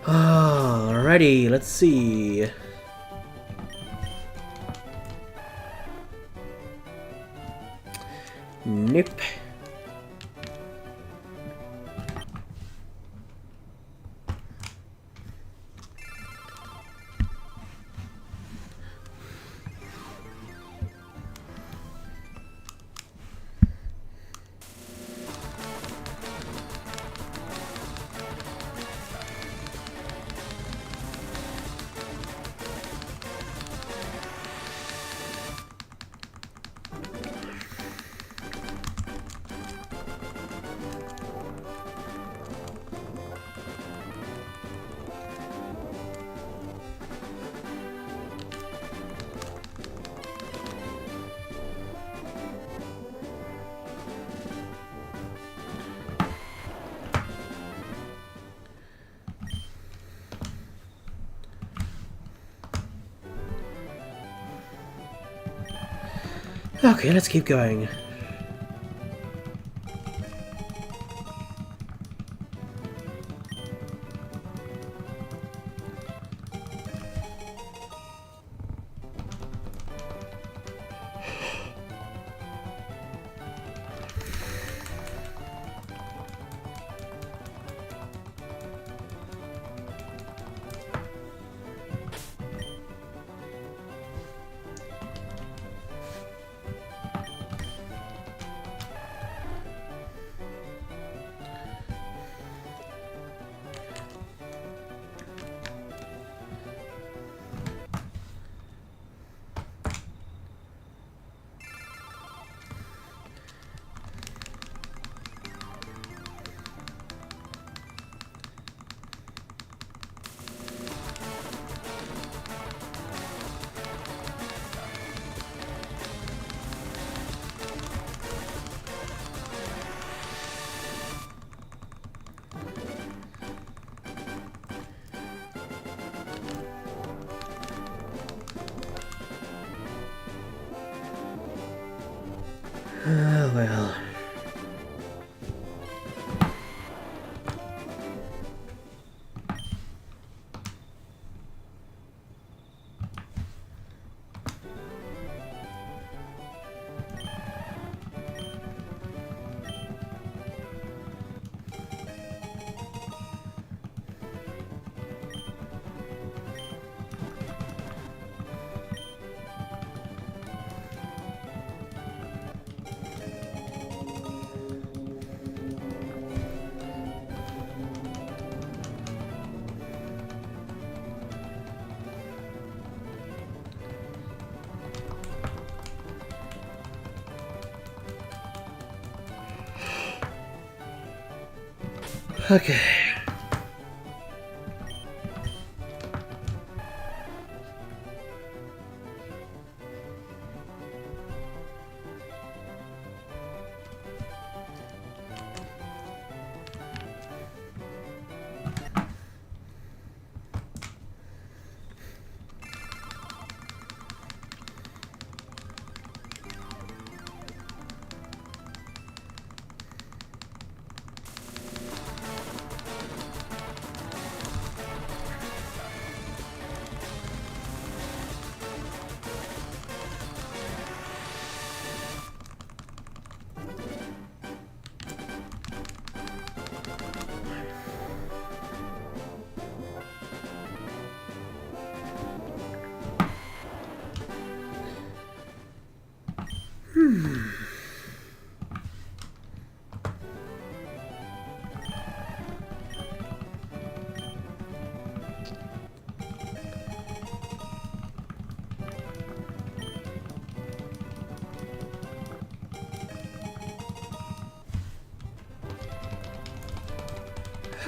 Alrighty, let's see. Nope. Okay, let's keep going. Well. Okay.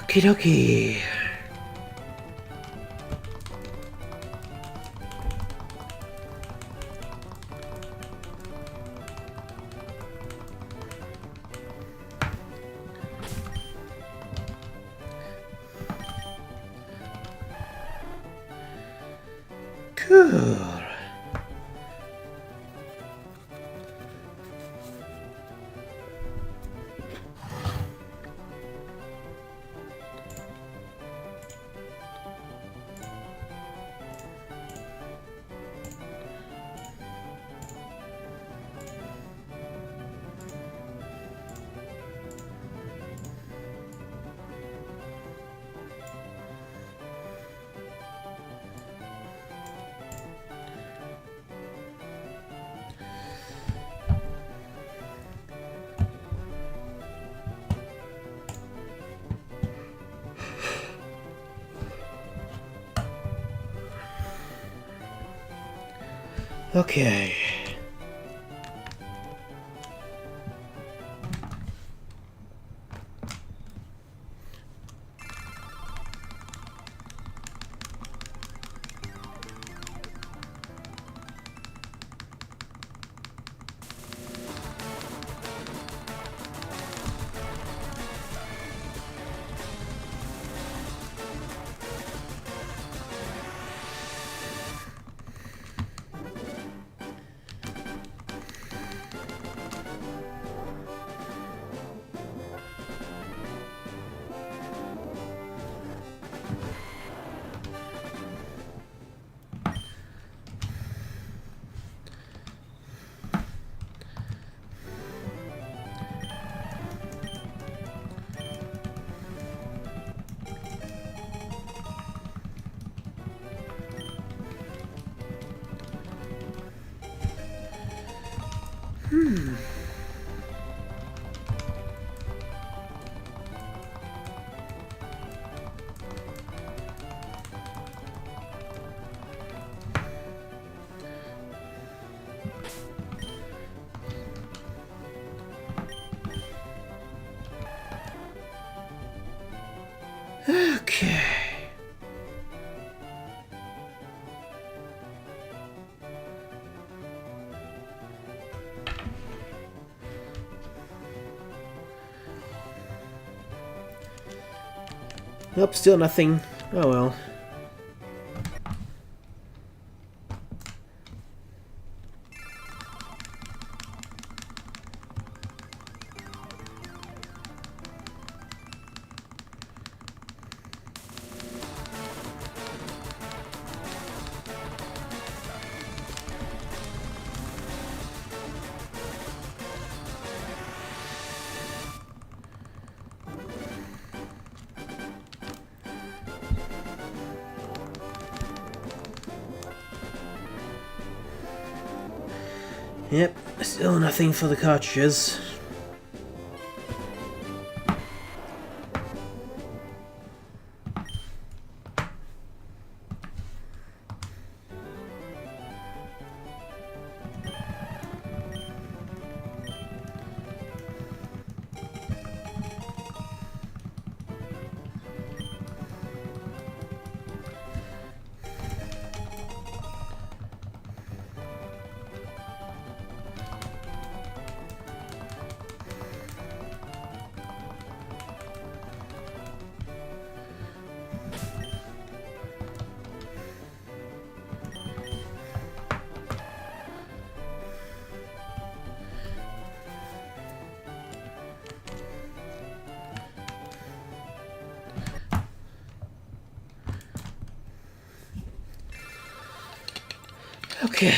Okie dokie. Cool. Okay. Okay. Nope, still nothing. Oh well. Yep, still nothing for the cartridges. Okay.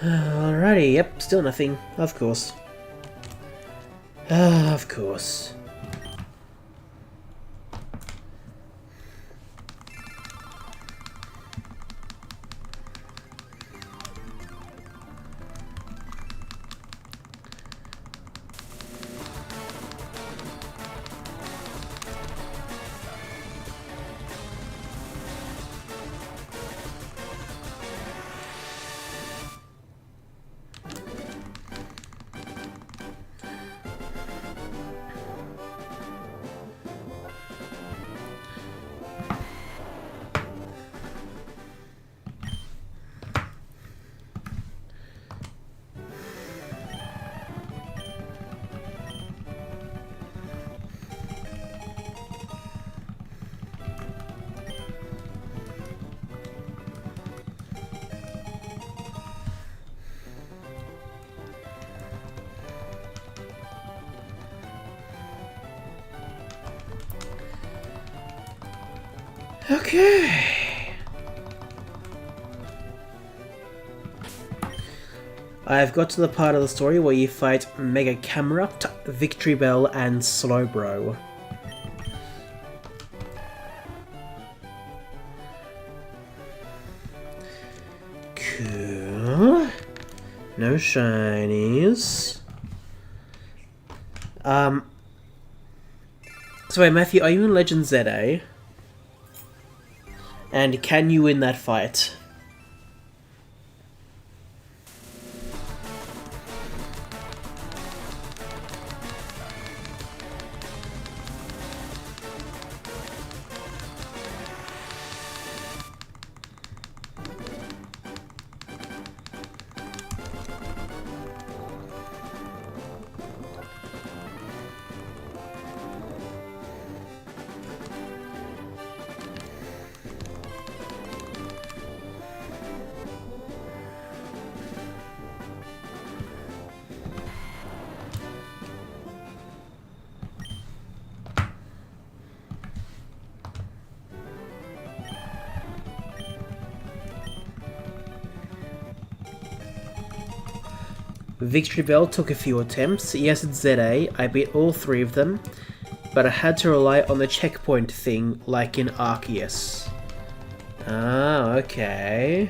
Alrighty, yep, still nothing. Of course. Of course. Okay. I've got to the part of the story where you fight Mega Camerupt, Victory Bell, and Slowbro. Cool. No shinies. So wait, Matthew, are you in Legend ZA? And can you win that fight? Victory Bell took a few attempts. Yes, it's ZA. I beat all 3 of them, but I had to rely on the checkpoint thing like in Arceus. Ah, okay.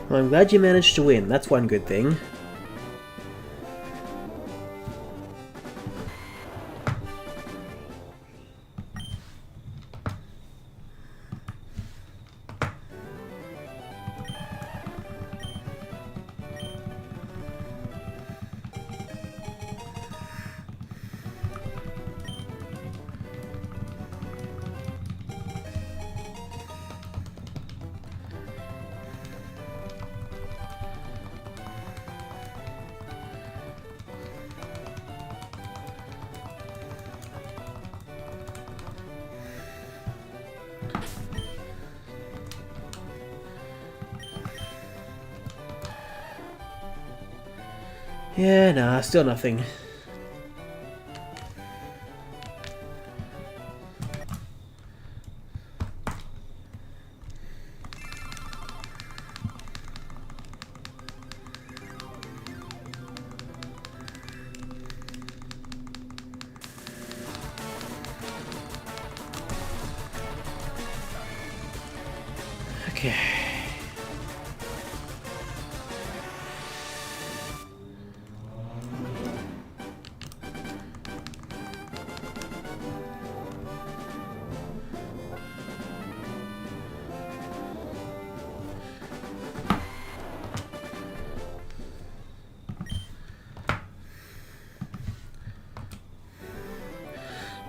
Well, I'm glad you managed to win. That's one good thing. Yeah, nah, still nothing. Okay.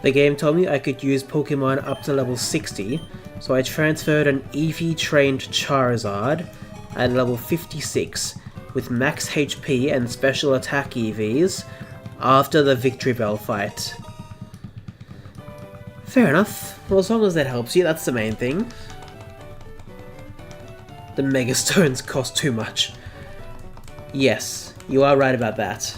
The game told me I could use Pokemon up to level 60, so I transferred an Eevee-trained Charizard at level 56 with max HP and special attack EVs after the Victory Bell fight. Fair enough. Well, as long as that helps you, that's the main thing. The Mega Stones cost too much. Yes, you are right about that.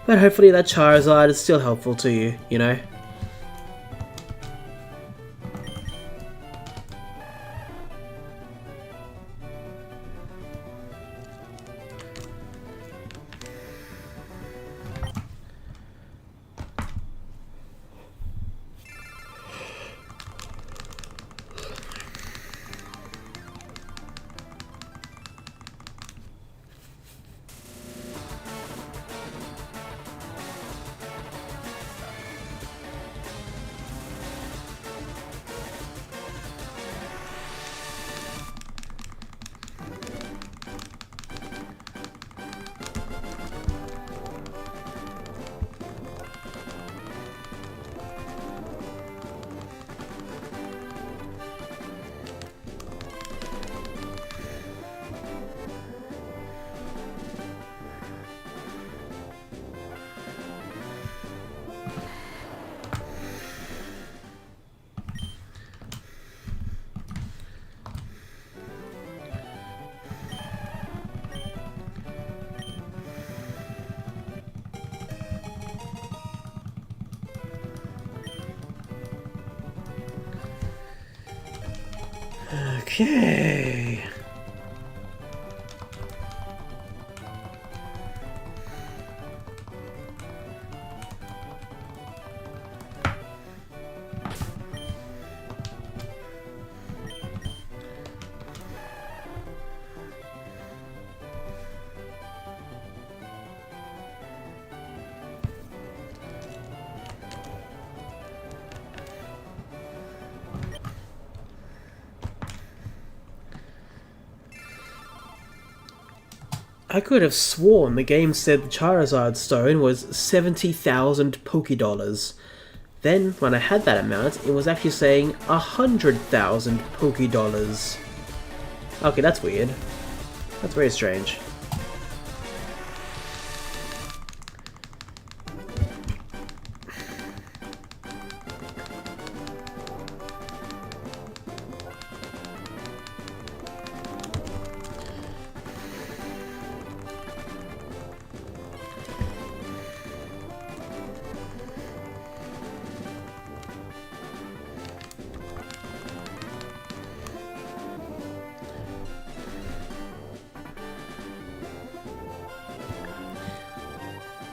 But hopefully that Charizard is still helpful to you, you know? Okay. I could have sworn the game said the Charizard Stone was 70,000 Pokédollars. Then, when I had that amount, it was actually saying 100,000 Pokédollars. Okay, that's weird. That's very strange.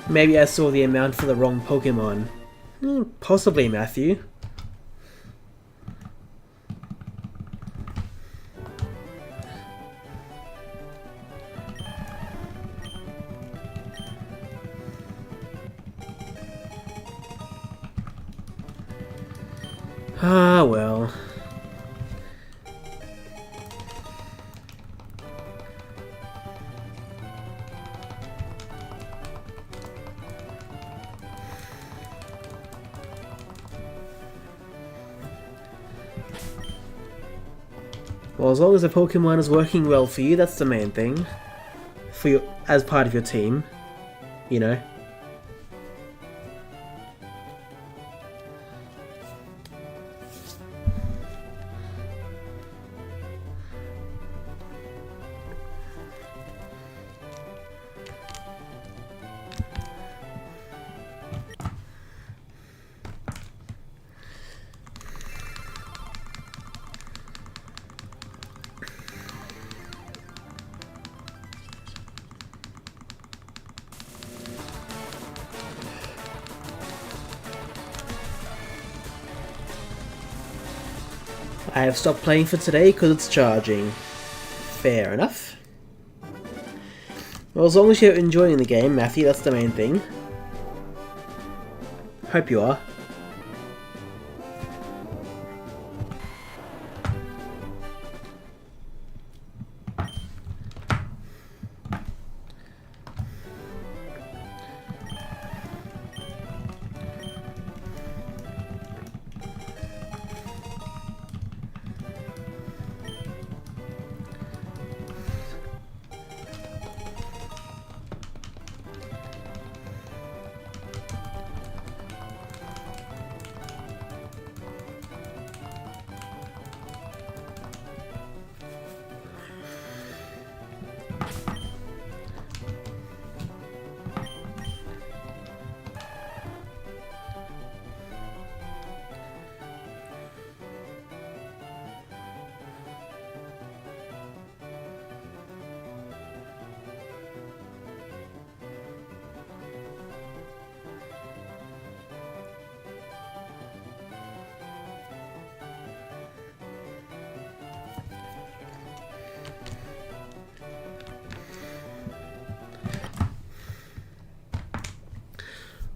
Maybe I saw the amount for the wrong Pokemon. Possibly, Matthew. Ah, well. Well, as long as the Pokemon is working well for you, that's the main thing. For you, as part of your team, you know. I have stopped playing for today because it's charging. Fair enough. Well, as long as you're enjoying the game, Matthew, that's the main thing. Hope you are.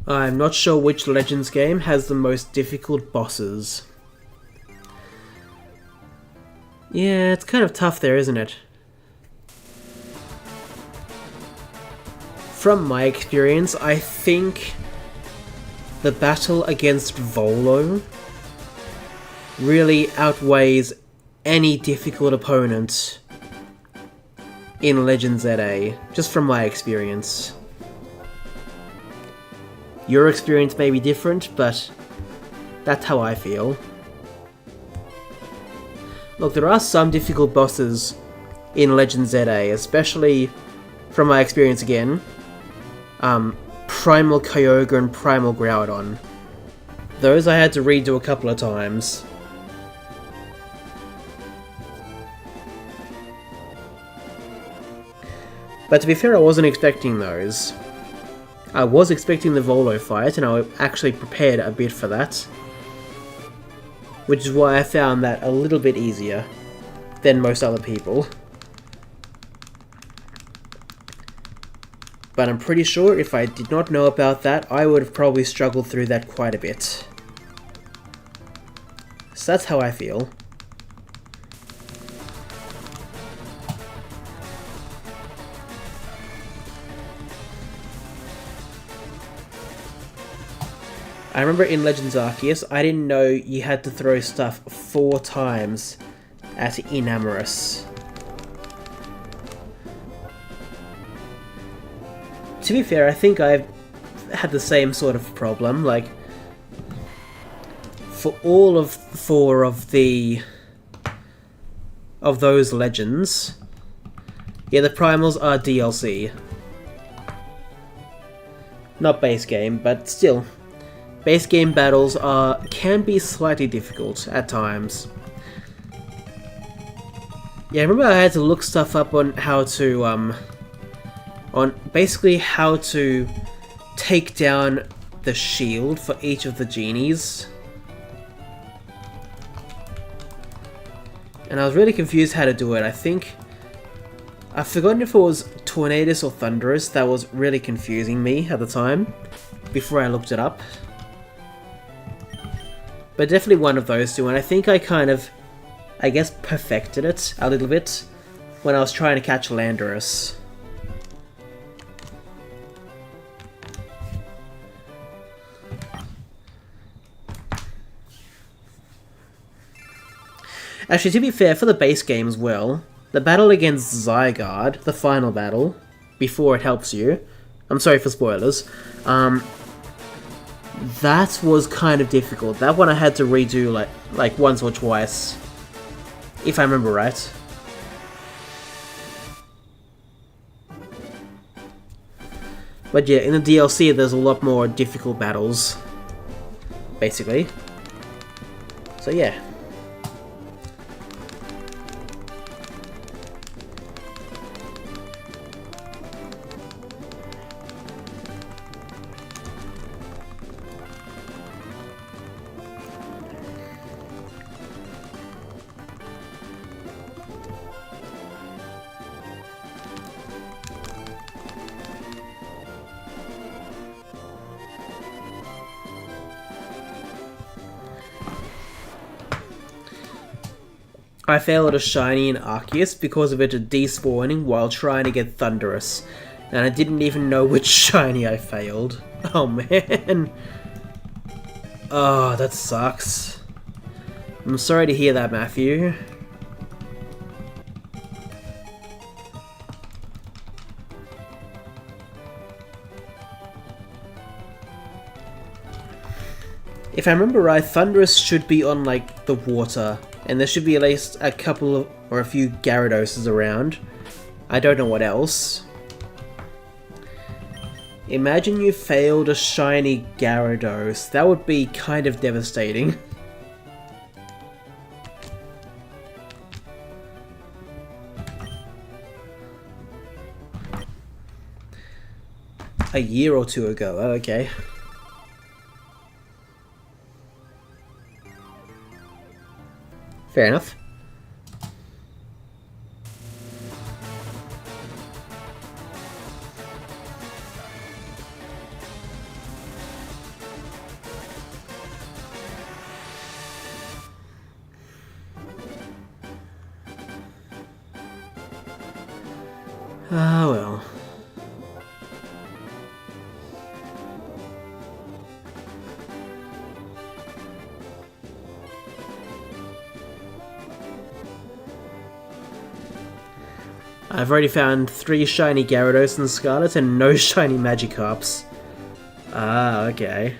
I'm not sure which Legends game has the most difficult bosses. Yeah, it's kind of tough there, isn't it? From my experience, I think the battle against Volo really outweighs any difficult opponent in Legends ZA, just from my experience. Your experience may be different, but that's how I feel. Look, there are some difficult bosses in Legends ZA, especially from my experience again. Primal Kyogre and Primal Groudon. Those I had to redo a couple of times. But to be fair, I wasn't expecting those. I was expecting the Volo fight, and I actually prepared a bit for that. Which is why I found that a little bit easier than most other people. But I'm pretty sure if I did not know about that, I would have probably struggled through that quite a bit. So that's how I feel. I remember in Legends Arceus, I didn't know you had to throw stuff 4 times at Enamorus. To be fair, I think I've had the same sort of problem, like, for all of 4 of those Legends, yeah, the Primals are DLC. Not base game, but still. Base game battles can be slightly difficult at times. Yeah, I remember I had to look stuff up on how to, on basically how to take down the shield for each of the genies. And I was really confused how to do it. I think I've forgotten if it was Tornadus or Thunderous that was really confusing me at the time, before I looked it up. But definitely one of those two, and I think I kind of, I guess, perfected it a little bit when I was trying to catch Landorus. Actually, to be fair, for the base game as well, the battle against Zygarde, the final battle, before it helps you, I'm sorry for spoilers, that was kind of difficult. That one I had to redo like once or twice, if I remember right. But yeah, in the DLC there's a lot more difficult battles, basically. So yeah. I failed a shiny in Arceus because of it despawning while trying to get Thundurus. And I didn't even know which shiny I failed. Oh man. Oh, that sucks. I'm sorry to hear that, Matthew. If I remember right, Thundurus should be on, like, the water. And there should be at least a couple of, or a few Gyarados around. I don't know what else. Imagine you failed a shiny Gyarados. That would be kind of devastating. A year or two ago, oh, okay. Fair enough. Ah, well. I've already found 3 shiny Gyarados in Scarlet and no shiny Magikarps. Ah, okay.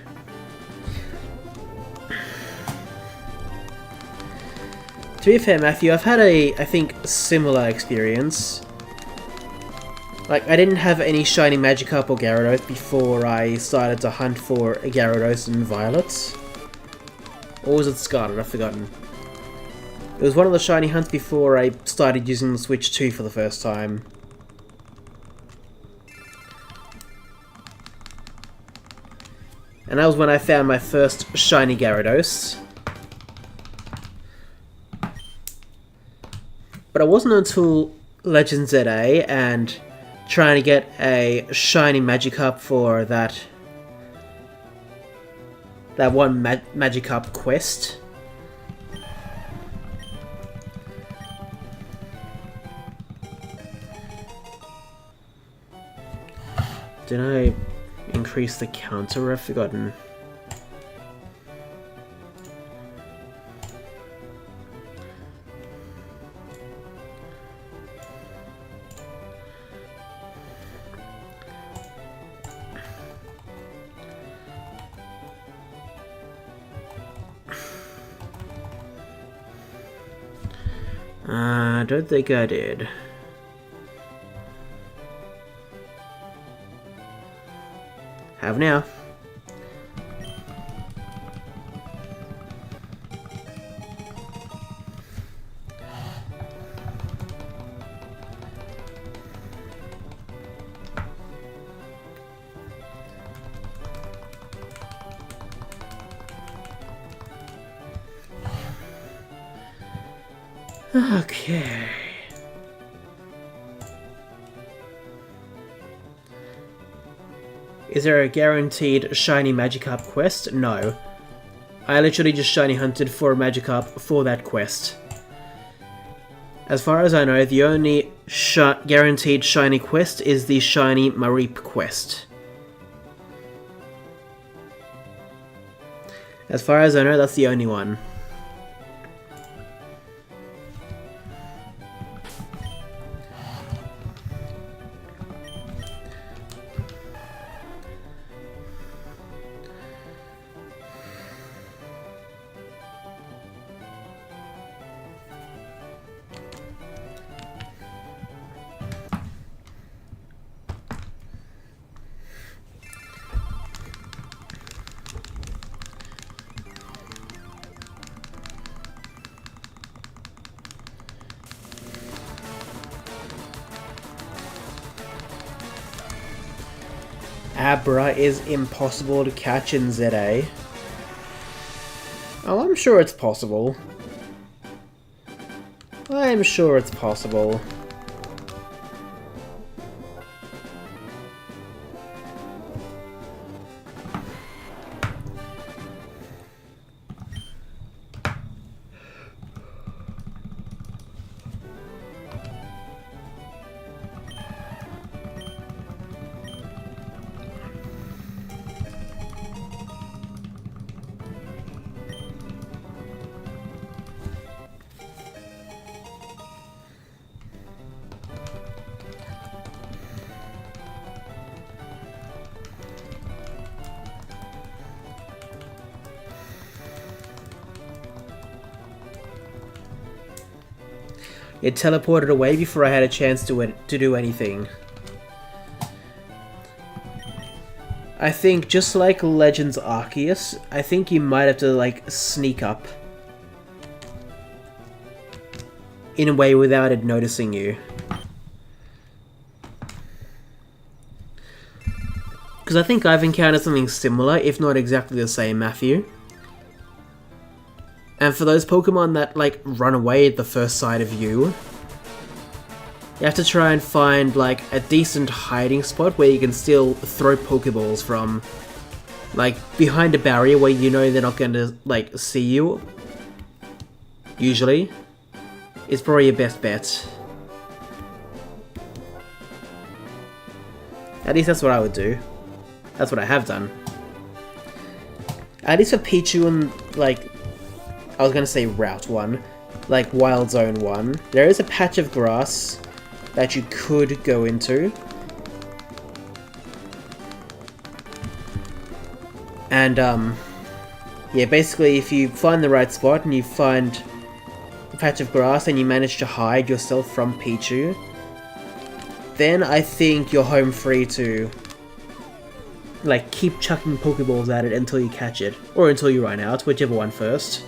To be fair, Matthew, I've had I think, similar experience. Like, I didn't have any shiny Magikarp or Gyarados before I started to hunt for a Gyarados in Violet. Or was it Scarlet? I've forgotten. It was one of the shiny hunts before I started using the Switch 2 for the first time. And that was when I found my first shiny Gyarados. But it wasn't until Legend ZA and trying to get a shiny Magikarp for that one Magikarp quest. Did I increase the counter? I've forgotten. I don't think I did. Have now. Okay. Is there a guaranteed shiny Magikarp quest? No. I literally just shiny hunted for a Magikarp for that quest. As far as I know, the only guaranteed shiny quest is the shiny Mareep quest. As far as I know, that's the only one. Abra is impossible to catch in ZA. Oh, I'm sure it's possible. I'm sure it's possible. It teleported away before I had a chance to do anything. I think, just like Legends Arceus, I think you might have to, like, sneak up in a way without it noticing you. Because I think I've encountered something similar, if not exactly the same, Matthew. And for those Pokemon that, like, run away at the first sight of you, you have to try and find, like, a decent hiding spot where you can still throw Pokeballs from. Like, behind a barrier where you know they're not going to, like, see you. Usually. Is probably your best bet. At least that's what I would do. That's what I have done. At least for Pichu and, like, I was gonna say Route 1, like Wild Zone 1, there is a patch of grass that you could go into. And, yeah, basically if you find the right spot and you find a patch of grass and you manage to hide yourself from Pichu, then I think you're home free to, like, keep chucking Pokeballs at it until you catch it. Or until you run out, whichever one first.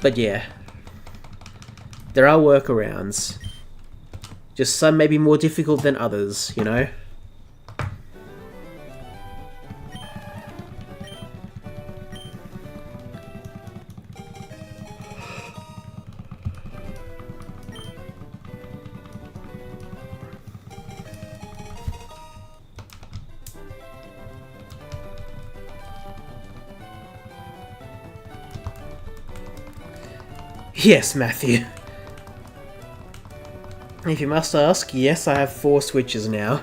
But yeah. There are workarounds. Just some may be more difficult than others, you know? Yes, Matthew. If you must ask, yes, I have 4 switches now.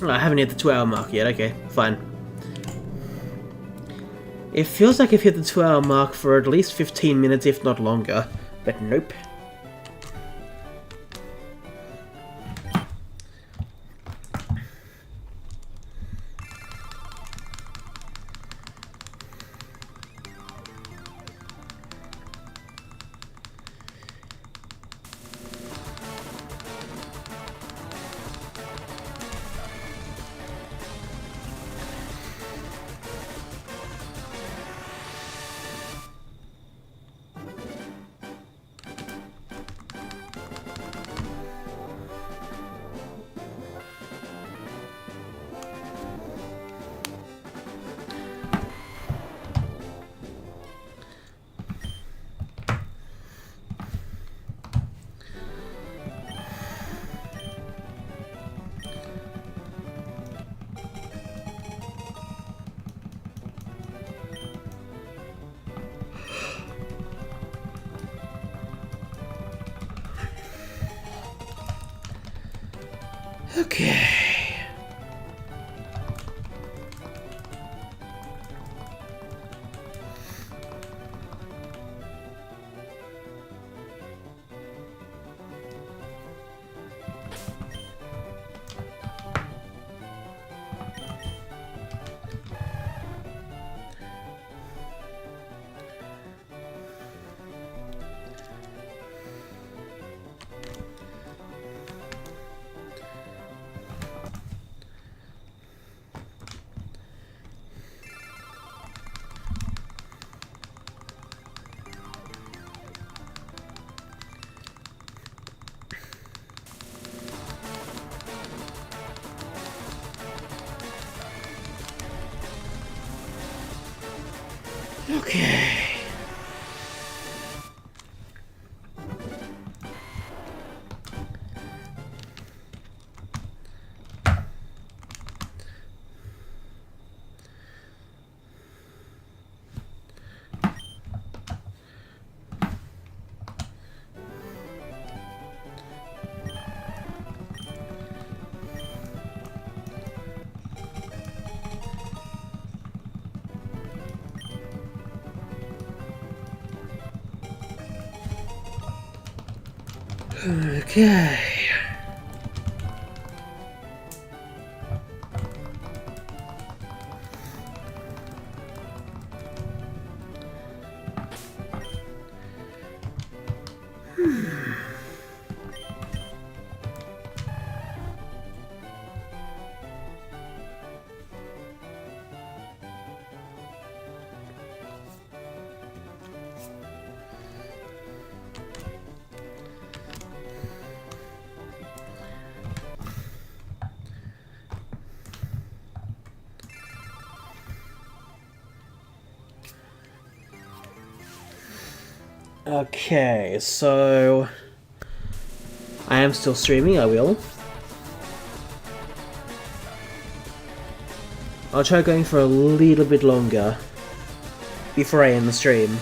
Oh, I haven't hit the 2-hour mark yet, okay, fine. It feels like I've hit the 2-hour mark for at least 15 minutes, if not longer, but nope. Okay. Okay. Okay. Okay, so I am still streaming, I will. I'll try going for a little bit longer before I end the stream.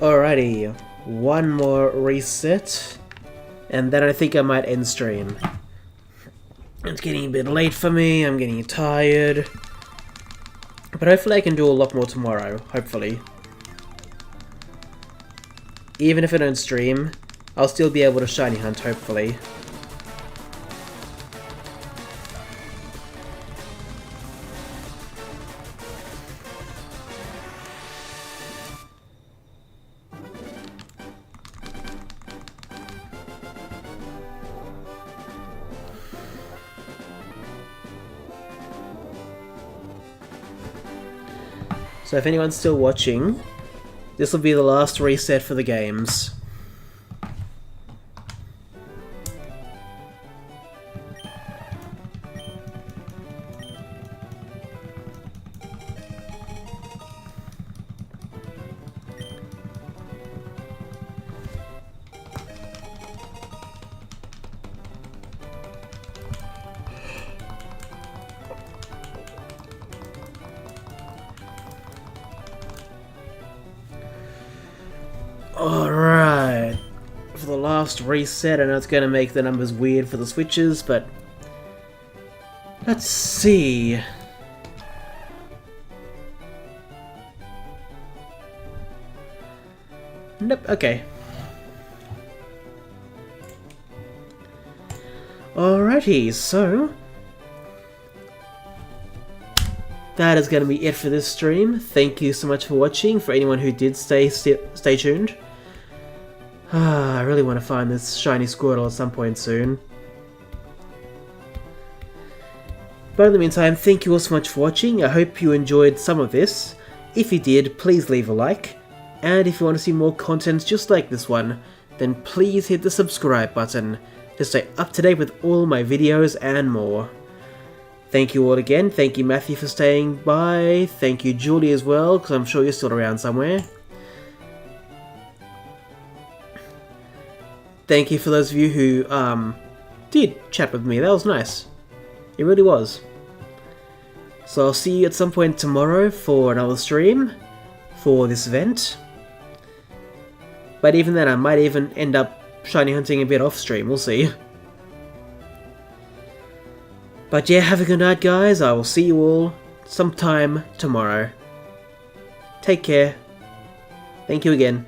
Alrighty. one more reset, and then I think I might end stream. It's getting a bit late for me, I'm getting tired. But hopefully I can do a lot more tomorrow, hopefully. Even if I don't stream, I'll still be able to shiny hunt, hopefully. So if anyone's still watching, this will be the last reset for the games. Alright, for the last reset, I know it's going to make the numbers weird for the switches, but let's see. Nope, okay. Alrighty, so that is going to be it for this stream. Thank you so much for watching. For anyone who did stay tuned. I really want to find this shiny Squirtle at some point soon. But in the meantime, thank you all so much for watching. I hope you enjoyed some of this. If you did, please leave a like. And if you want to see more content just like this one, then please hit the subscribe button to stay up to date with all my videos and more. Thank you all again. Thank you Matthew for staying by. Thank you Julie as well, because I'm sure you're still around somewhere. Thank you for those of you who did chat with me. That was nice. It really was. So I'll see you at some point tomorrow for another stream for this event. But even then, I might even end up shiny hunting a bit off stream. We'll see. But yeah, have a good night, guys. I will see you all sometime tomorrow. Take care. Thank you again.